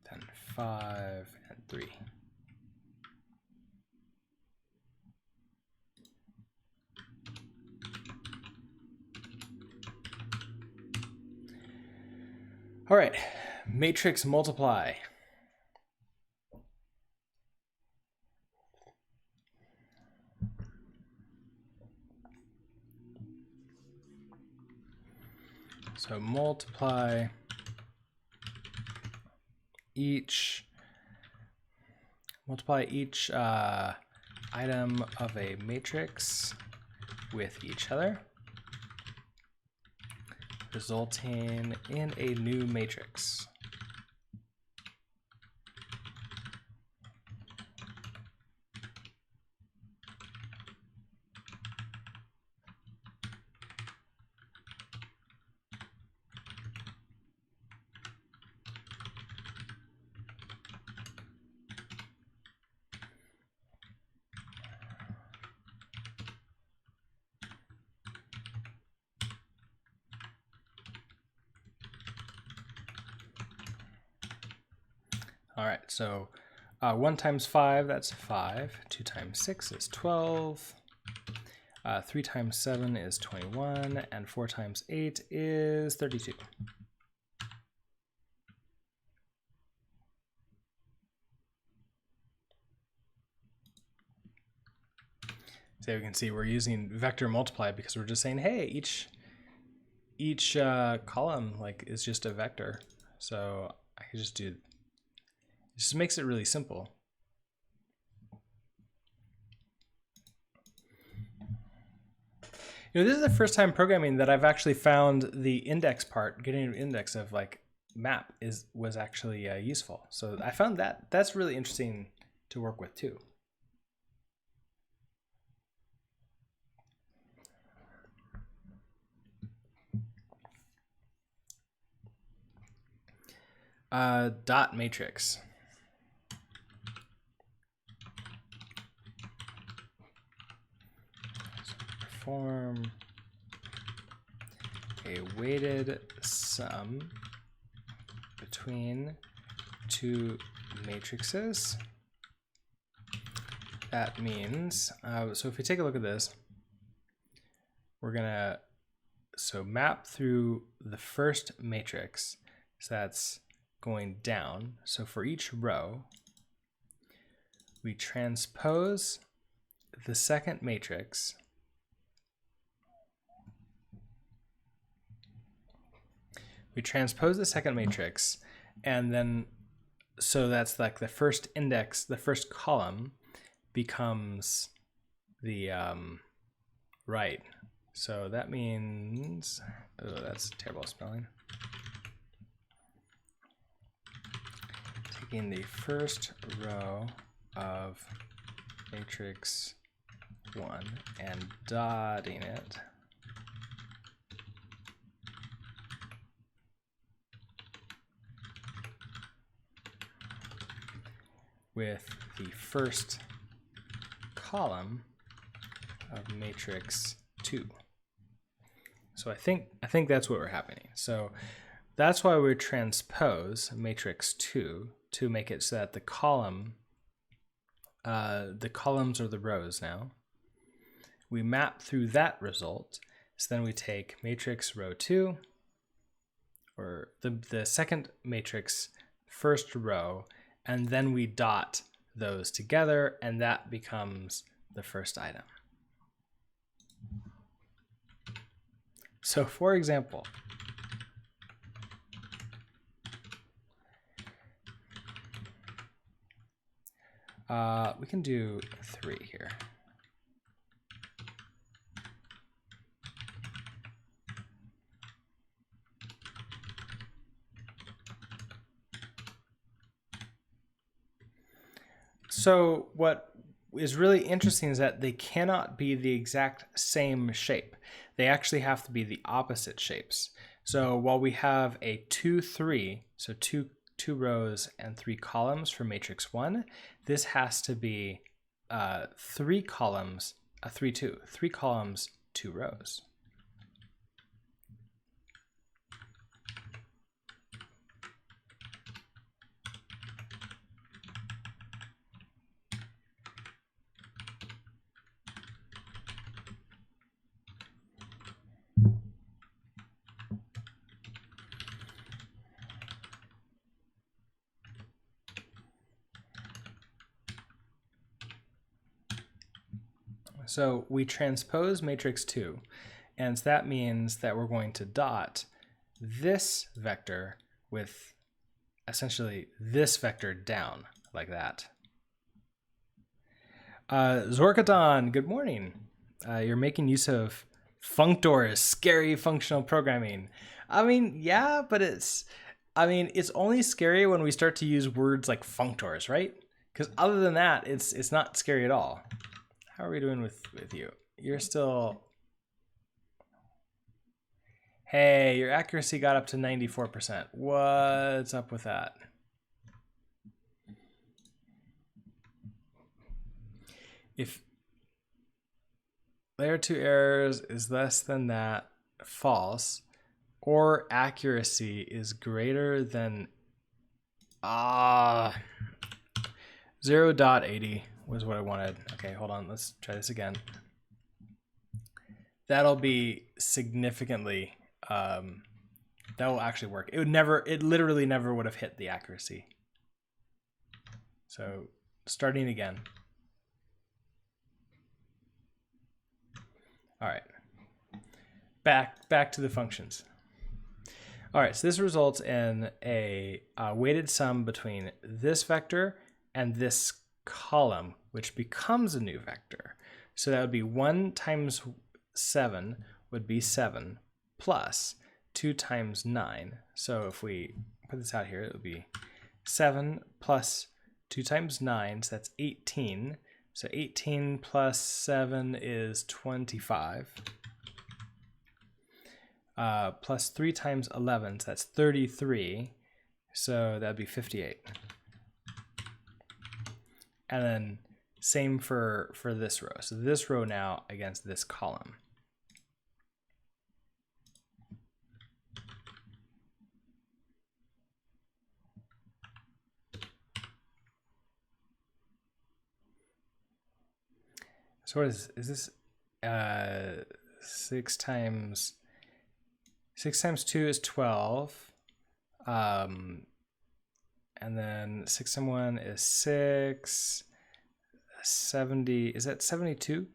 then 5, and 3. All right, matrix multiply. So multiply each item of a matrix with each other, resulting in a new matrix. All right, so 1 times 5, that's 5. 2 times 6 is 12. 3 times 7 is 21. And 4 times 8 is 32. So you can see we're using vector multiply because we're just saying, hey, each column like is just a vector. So I can just do. It just makes it really simple. You know, this is the first time programming that I've actually found the index part, getting an index of like map was actually useful. So I found that's really interesting to work with too. Dot matrix. So perform a weighted sum between two matrices. That means, so if we take a look at this, we're gonna map through the first matrix. So that's going down. So for each row, we transpose the second matrix. We transpose the second matrix, and then so that's like the first index, the first column becomes the right. So that means, oh, that's terrible spelling. Taking the first row of matrix 1 and dotting it with the first column of matrix 2. So I think that's what we're happening. So that's why we transpose matrix 2 to make it so that the columns are the rows now. We map through that result. So then we take matrix row 2, or the second matrix first row, and then we dot those together, and that becomes the first item. So for example, we can do 3 here. So what is really interesting is that they cannot be the exact same shape. They actually have to be the opposite shapes. So while we have a 2, 3, so two rows and 3 columns for matrix 1, this has to be 3 columns, 3, 2, 3 columns, 2 rows. So we transpose matrix 2, and that means that we're going to dot this vector with essentially this vector down, like that. Zorkaton, good morning. You're making use of functors, scary functional programming. I mean, yeah, but it's only scary when we start to use words like functors, right? Because other than that, it's not scary at all. How are we doing with you? You're still... Hey, your accuracy got up to 94%. What's up with that? If layer 2 errors is less than that, false, or accuracy is greater than 0.80 was what I wanted. Okay, hold on, let's try this again. That'll be significantly, that will actually work. It literally never would have hit the accuracy. So starting again. All right, back to the functions. All right, so this results in a weighted sum between this vector and this column, which becomes a new vector. So that would be 1 times 7 would be 7 plus 2 times 9. So if we put this out here, it would be 7 plus 2 times 9, so that's 18. So 18 plus 7 is 25. Plus 3 times 11, so that's 33. So that'd be 58. And then same for this row. So this row now against this column. So what is this? 6 times 2 is 12. And then 6 times 1 is 6. 70, is that 72?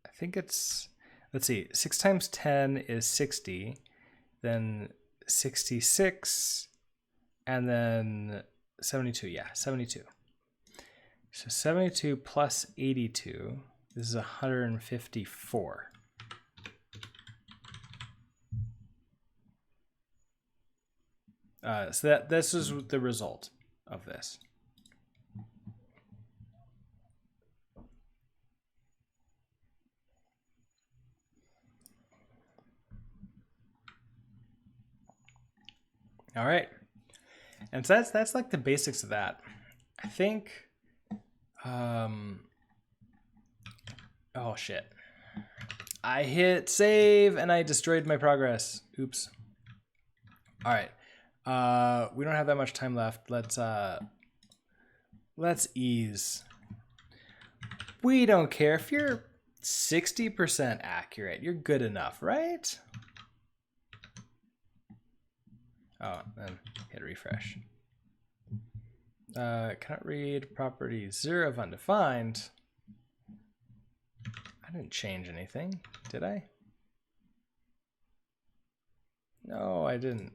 I think it's, let's see, 6 times 10 is 60, then 66, and then 72, yeah, 72. So 72 plus 82, this is 154. So this is the result of this. All right, and so that's like the basics of that. I think Oh shit. I hit save and I destroyed my progress. Oops. All right. We don't have that much time left. Let's ease. We don't care if you're 60% accurate. You're good enough, right? Oh, then hit refresh. Cannot read property 0 of undefined. I didn't change anything, did I? No, I didn't.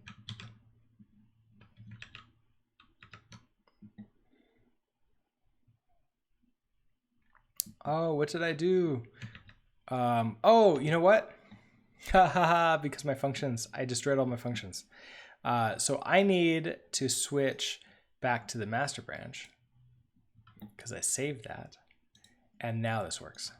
Oh, what did I do? Oh, you know what? Because my functions, I destroyed all my functions. So I need to switch back to the master branch because I saved that. And now this works.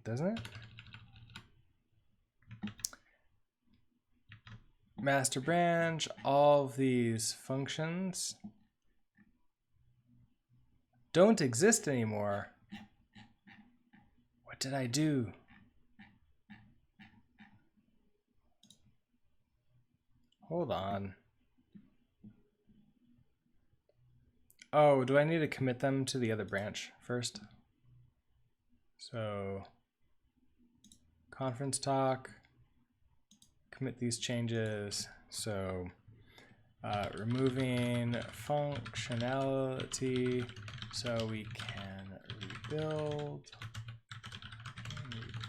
Doesn't it? Master branch, all of these functions don't exist anymore. What did I do? Hold on. Oh, do I need to commit them to the other branch first? So conference talk, commit these changes. So removing functionality so we can rebuild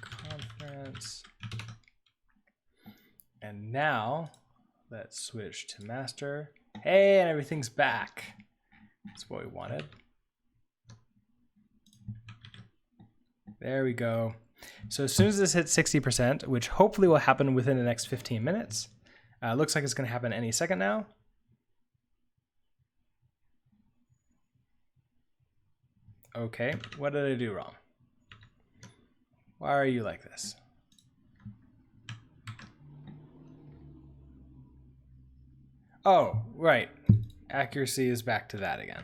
conference. And now let's switch to master. Hey, and everything's back. That's what we wanted. There we go. So as soon as this hits 60%, which hopefully will happen within the next 15 minutes, looks like it's going to happen any second now. Okay, what did I do wrong? Why are you like this? Oh, right. Accuracy is back to that again.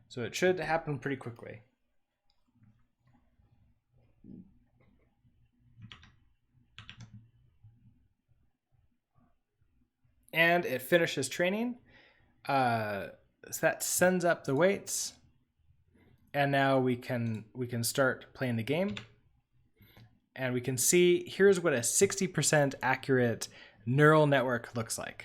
So it should happen pretty quickly. And it finishes training. So that sends up the weights. And now we can start playing the game. And we can see here's what a 60% accurate neural network looks like.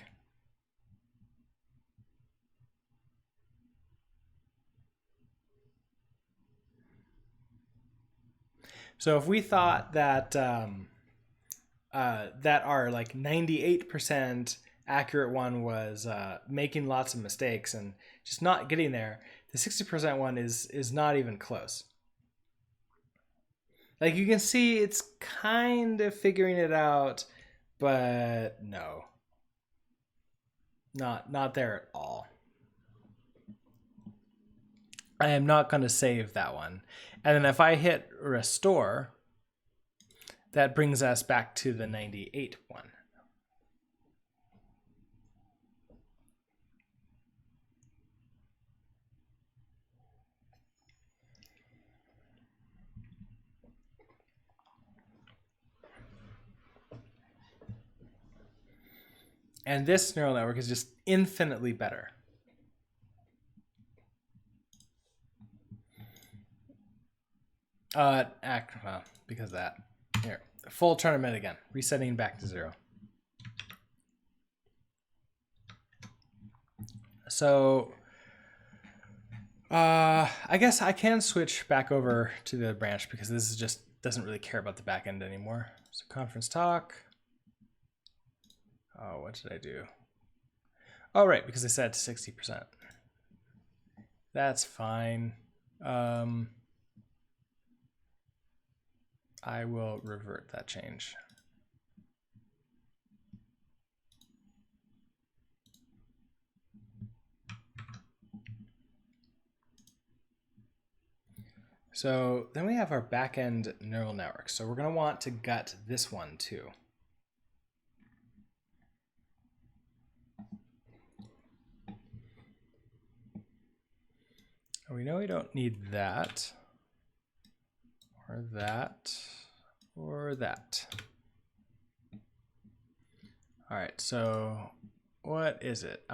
So if we thought that that our like 98% accurate one was making lots of mistakes and just not getting there, the 60% one is not even close. Like you can see it's kind of figuring it out, but no. Not there at all. I am not going to save that one. And then if I hit restore, that brings us back to the 98 one. And this neural network is just infinitely better. Well, because of that. Here, full tournament again, resetting back to 0. So I guess I can switch back over to the branch because this is just doesn't really care about the backend anymore. So conference talk. Oh, what did I do? Oh, right, because I set it to 60%. That's fine. I will revert that change. So then we have our backend neural network. So we're going to want to gut this one too. We know we don't need that, or that, or that. All right, so what is it?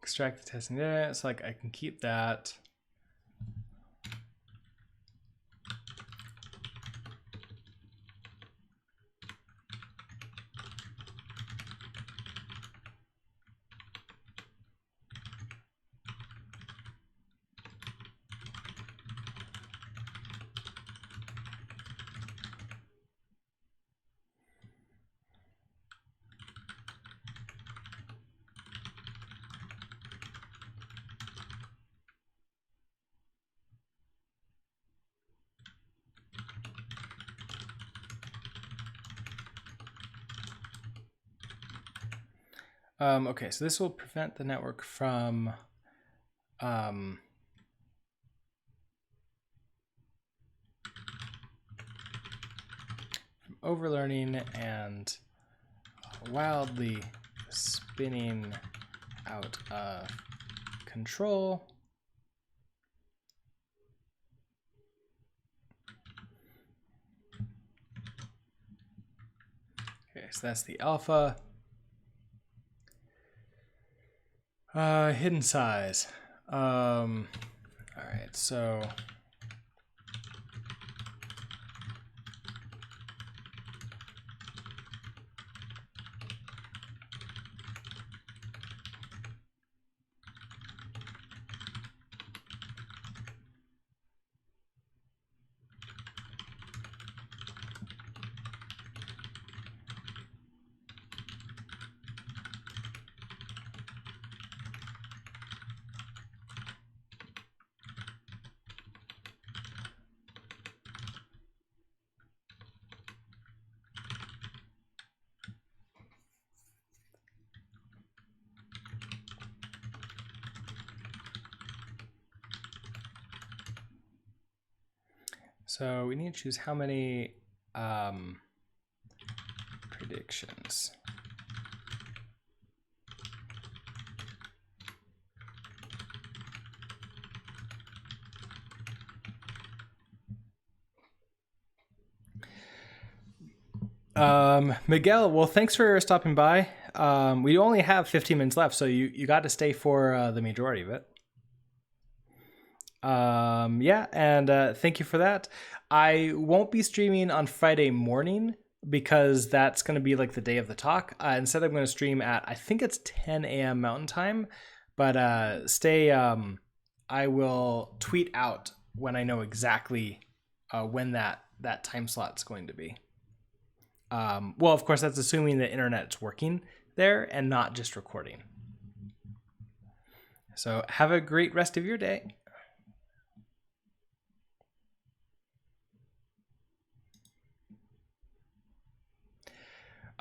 Extract the testing data. It's like I can keep that. Okay, so this will prevent the network from overlearning and wildly spinning out of control. Okay, so that's the alpha. Hidden size. All right, so So we need to choose how many predictions. Miguel, well, thanks for stopping by. We only have 15 minutes left, so you got to stay for the majority of it. Yeah, and thank you for that. I won't be streaming on Friday morning because that's going to be like the day of the talk. Instead, I'm going to stream at, I think it's 10 a.m. Mountain Time, but stay. I will tweet out when I know exactly when that time slot's going to be. Well, of course, that's assuming the internet's working there and not just recording. So have a great rest of your day.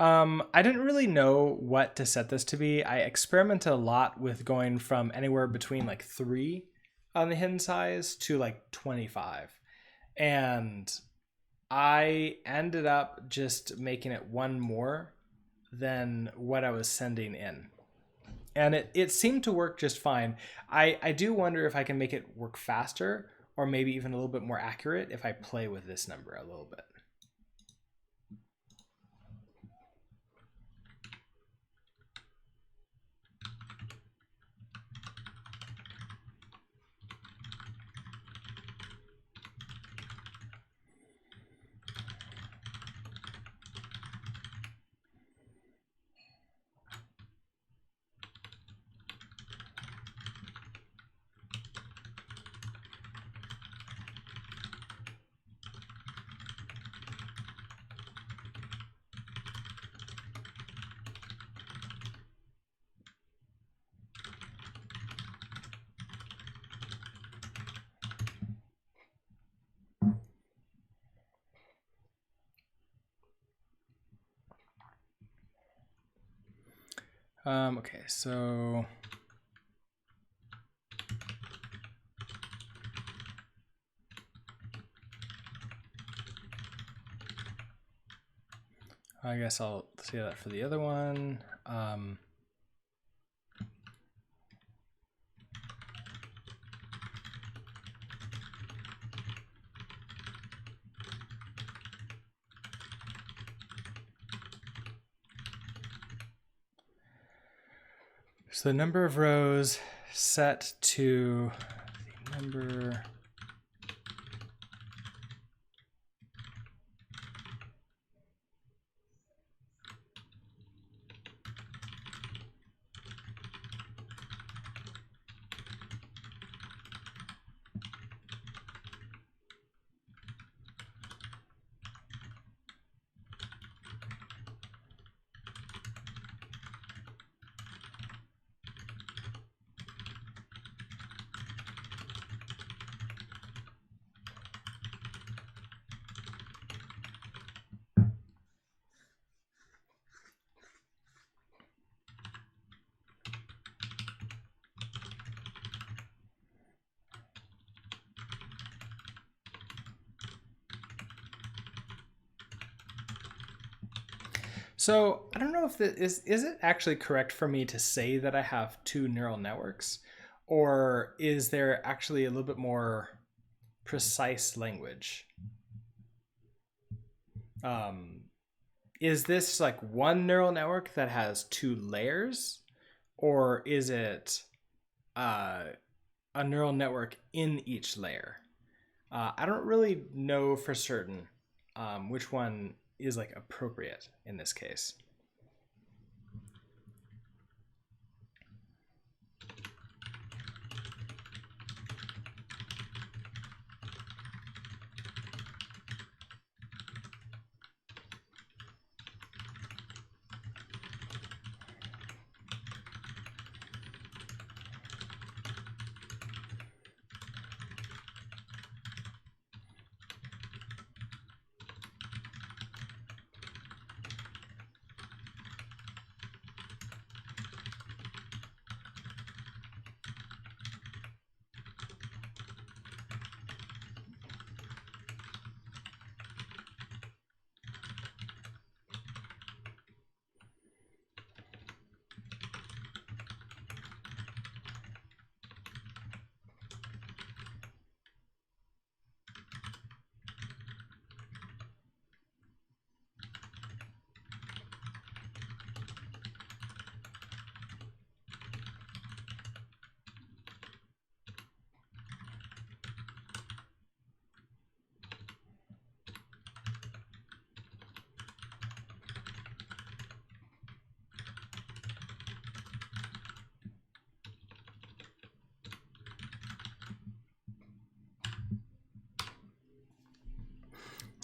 I didn't really know what to set this to be. I experimented a lot with going from anywhere between like 3 on the hidden size to like 25. And I ended up just making it one more than what I was sending in. And it seemed to work just fine. I do wonder if I can make it work faster or maybe even a little bit more accurate if I play with this number a little bit. Okay, so I guess I'll see that for the other one. So the number of rows set to the number So I don't know if is it actually correct for me to say that I have two neural networks, or is there actually a little bit more precise language? Is this like one neural network that has two layers, or is it a neural network in each layer? I don't really know for certain which one is like appropriate in this case.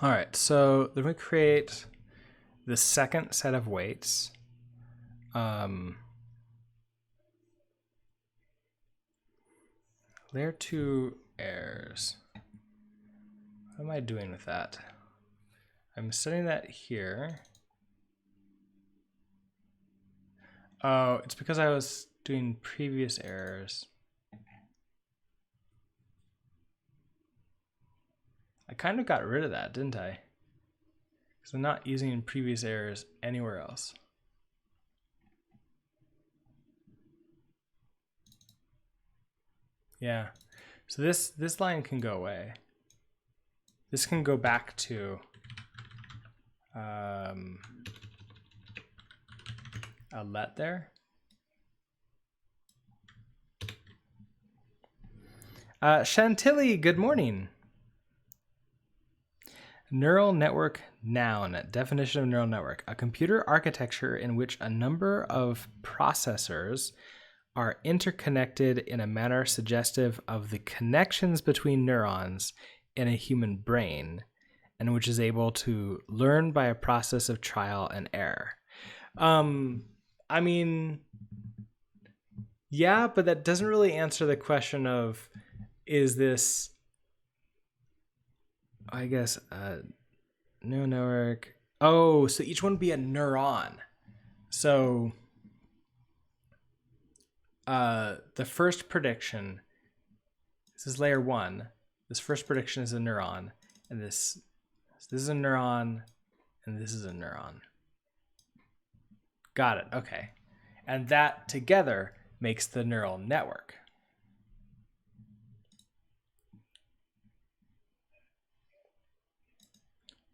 All right, so then we create the second set of weights. Layer 2 errors. What am I doing with that? I'm setting that here. Oh, it's because I was doing previous errors. I kind of got rid of that, didn't I? Because I'm not using previous errors anywhere else. Yeah, so this line can go away. This can go back to a let there. Chantilly, good morning. Neural network noun. Definition of neural network. A computer architecture in which a number of processors are interconnected in a manner suggestive of the connections between neurons in a human brain, and which is able to learn by a process of trial and error. I mean, yeah, but that doesn't really answer the question of, is this, I guess, neural network. Oh, so each one would be a neuron. So the first prediction, this is layer 1. This first prediction is a neuron, and this is a neuron, and this is a neuron. Got it. Okay. And that together makes the neural network.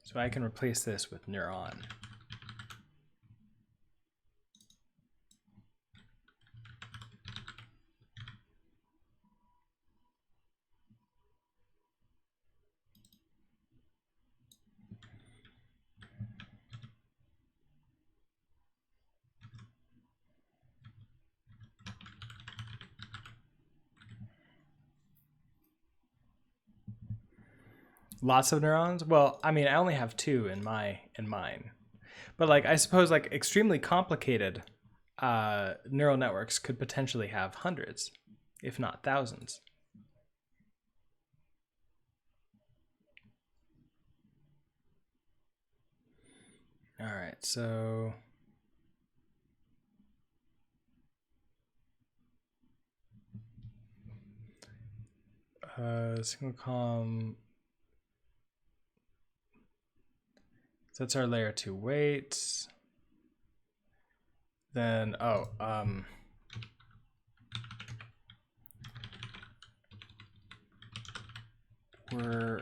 So I can replace this with neuron. Lots of neurons? Well, I mean, I only have 2 in mine. But like I suppose like extremely complicated neural networks could potentially have hundreds, if not thousands. All right, so single column. So that's our layer 2 weights. Then we're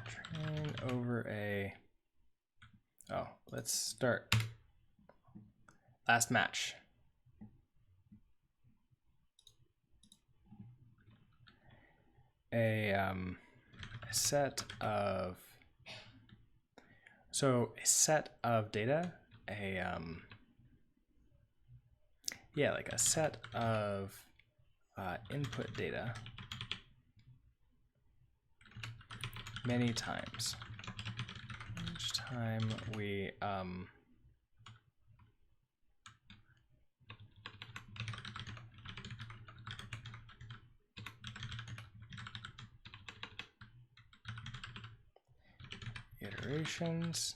train over a. Oh, let's start. Last match. A set of data, like a set of input data many times. Each time we iterations,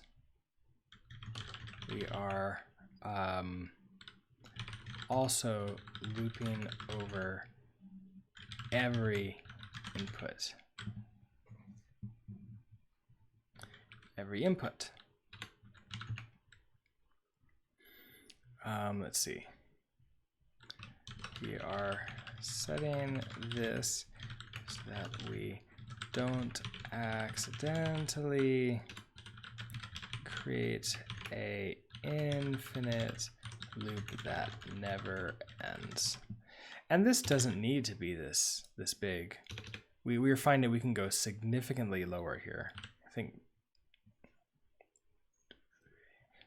we are also looping over every input. Let's see. We are setting this so that we don't accidentally create a infinite loop that never ends. And this doesn't need to be this big. We're finding we can go significantly lower here. I think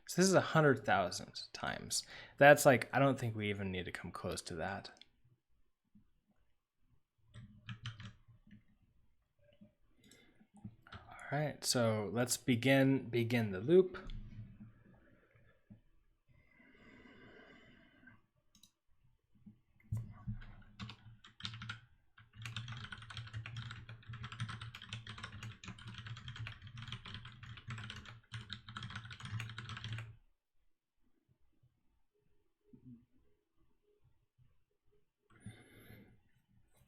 so. This is 100,000 times. That's like, I don't think we even need to come close to that. All right, so let's begin the loop.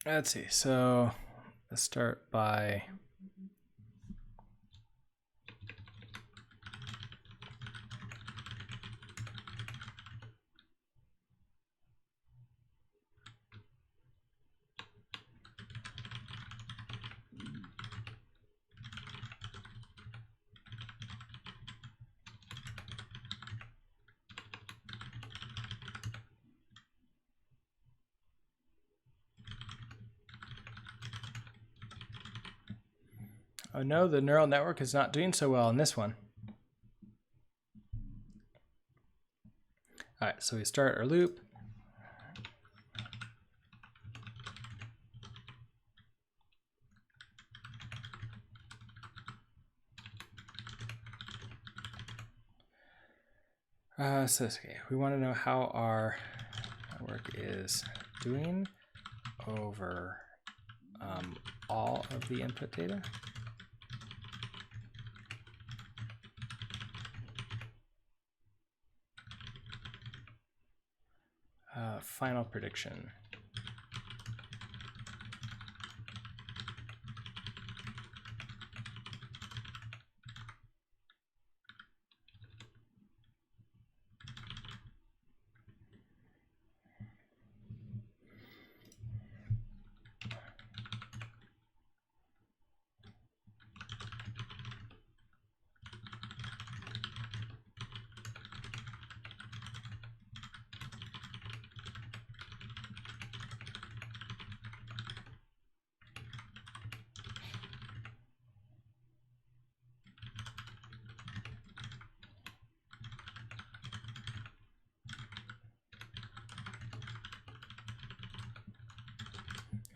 Let's see, so let's start by oh no, the neural network is not doing so well in this one. All right, so we start our loop. So okay, we want to know how our network is doing over all of the input data. Final prediction.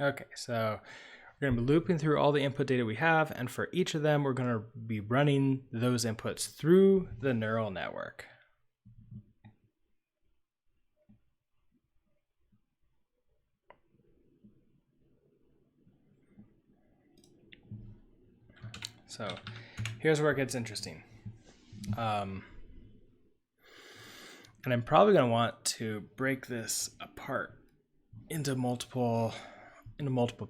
Okay, so We're going to be looping through all the input data we have, and for each of them, we're going to be running those inputs through the neural network. So here's where it gets interesting. And I'm probably going to want to break this apart into multiple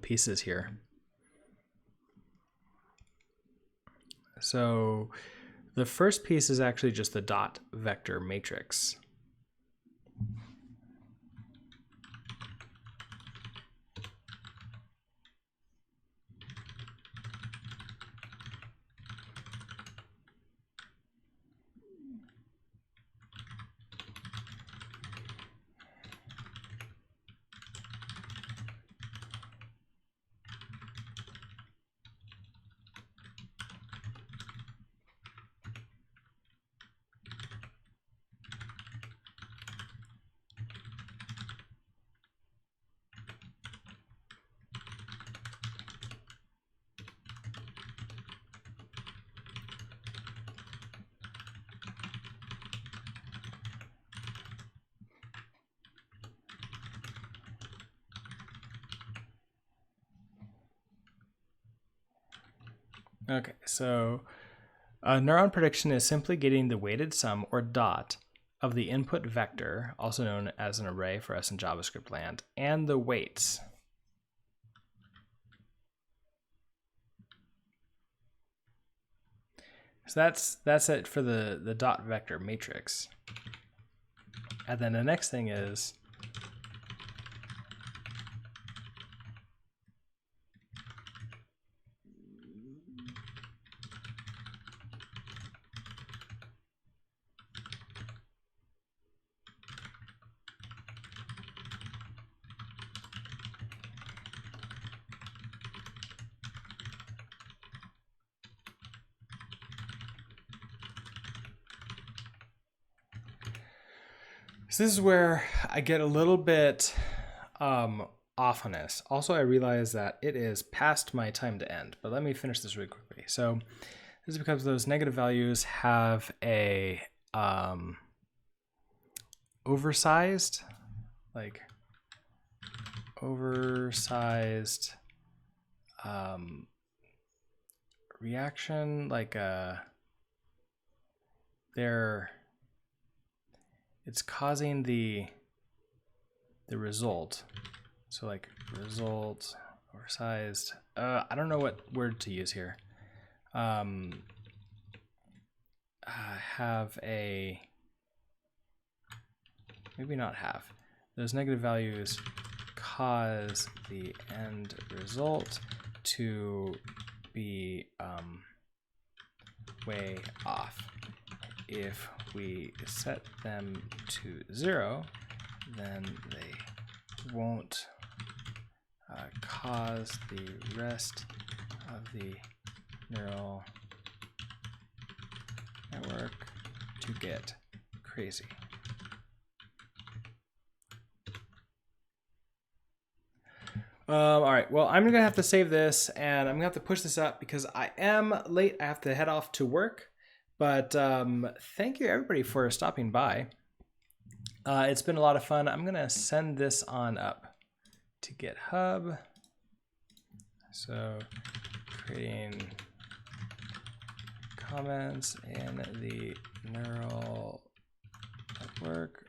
pieces here. So the first piece is actually just the dot vector matrix. Okay, so a neuron prediction is simply getting the weighted sum or dot of the input vector, also known as an array for us in JavaScript land, and the weights. So that's it for the dot vector matrix. And then the next thing is so this is where I get a little bit off on this. Also, I realize that it is past my time to end, but let me finish this really quickly. So this is because those negative values have a oversized reaction, it's causing the result. So like result oversized. I don't know what word to use here. Have a, maybe not have. Those negative values cause the end result to be way off. If we set them to 0, then they won't cause the rest of the neural network to get crazy. All right, well, I'm gonna have to save this and I'm gonna have to push this up because I am late. I have to head off to work, but thank you everybody for stopping by. It's been a lot of fun. I'm gonna send this on up to GitHub. So creating comments in the neural network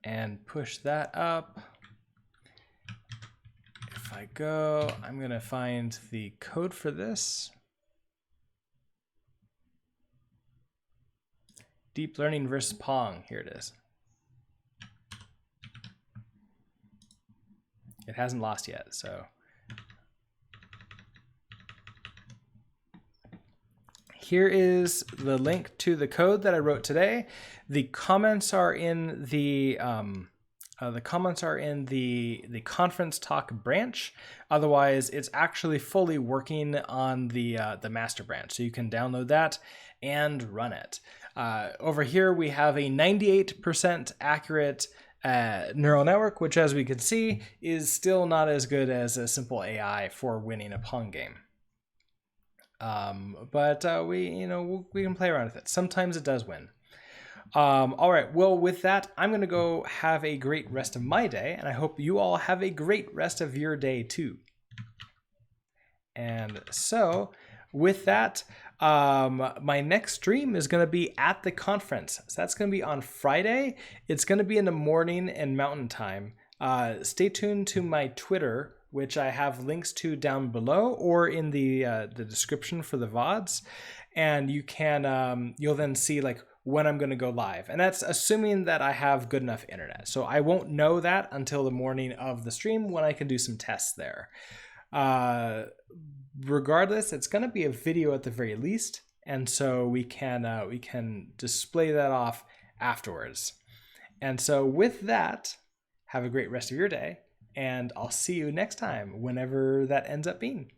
and push that up. If I go, I'm gonna find the code for this. Deep learning versus Pong, here it is. It hasn't lost yet, so. Here is the link to the code that I wrote today. The comments are in the conference talk branch. Otherwise, it's actually fully working on the master branch, so you can download that and run it. Over here, we have a 98% accurate neural network, which, as we can see, is still not as good as a simple AI for winning a Pong game. But we can play around with it. Sometimes it does win. All right. Well, with that, I'm going to go have a great rest of my day, and I hope you all have a great rest of your day too. And so, with that, my next stream is going to be at the conference. So that's going to be on Friday. It's going to be in the morning and Mountain Time. Stay tuned to my Twitter, which I have links to down below or in the description for the VODs. And you can you'll then see like when I'm going to go live. And that's assuming that I have good enough internet. So I won't know that until the morning of the stream when I can do some tests there. Regardless, it's going to be a video at the very least, and so we can display that off afterwards. And so with that, have a great rest of your day, and I'll see you next time, whenever that ends up being.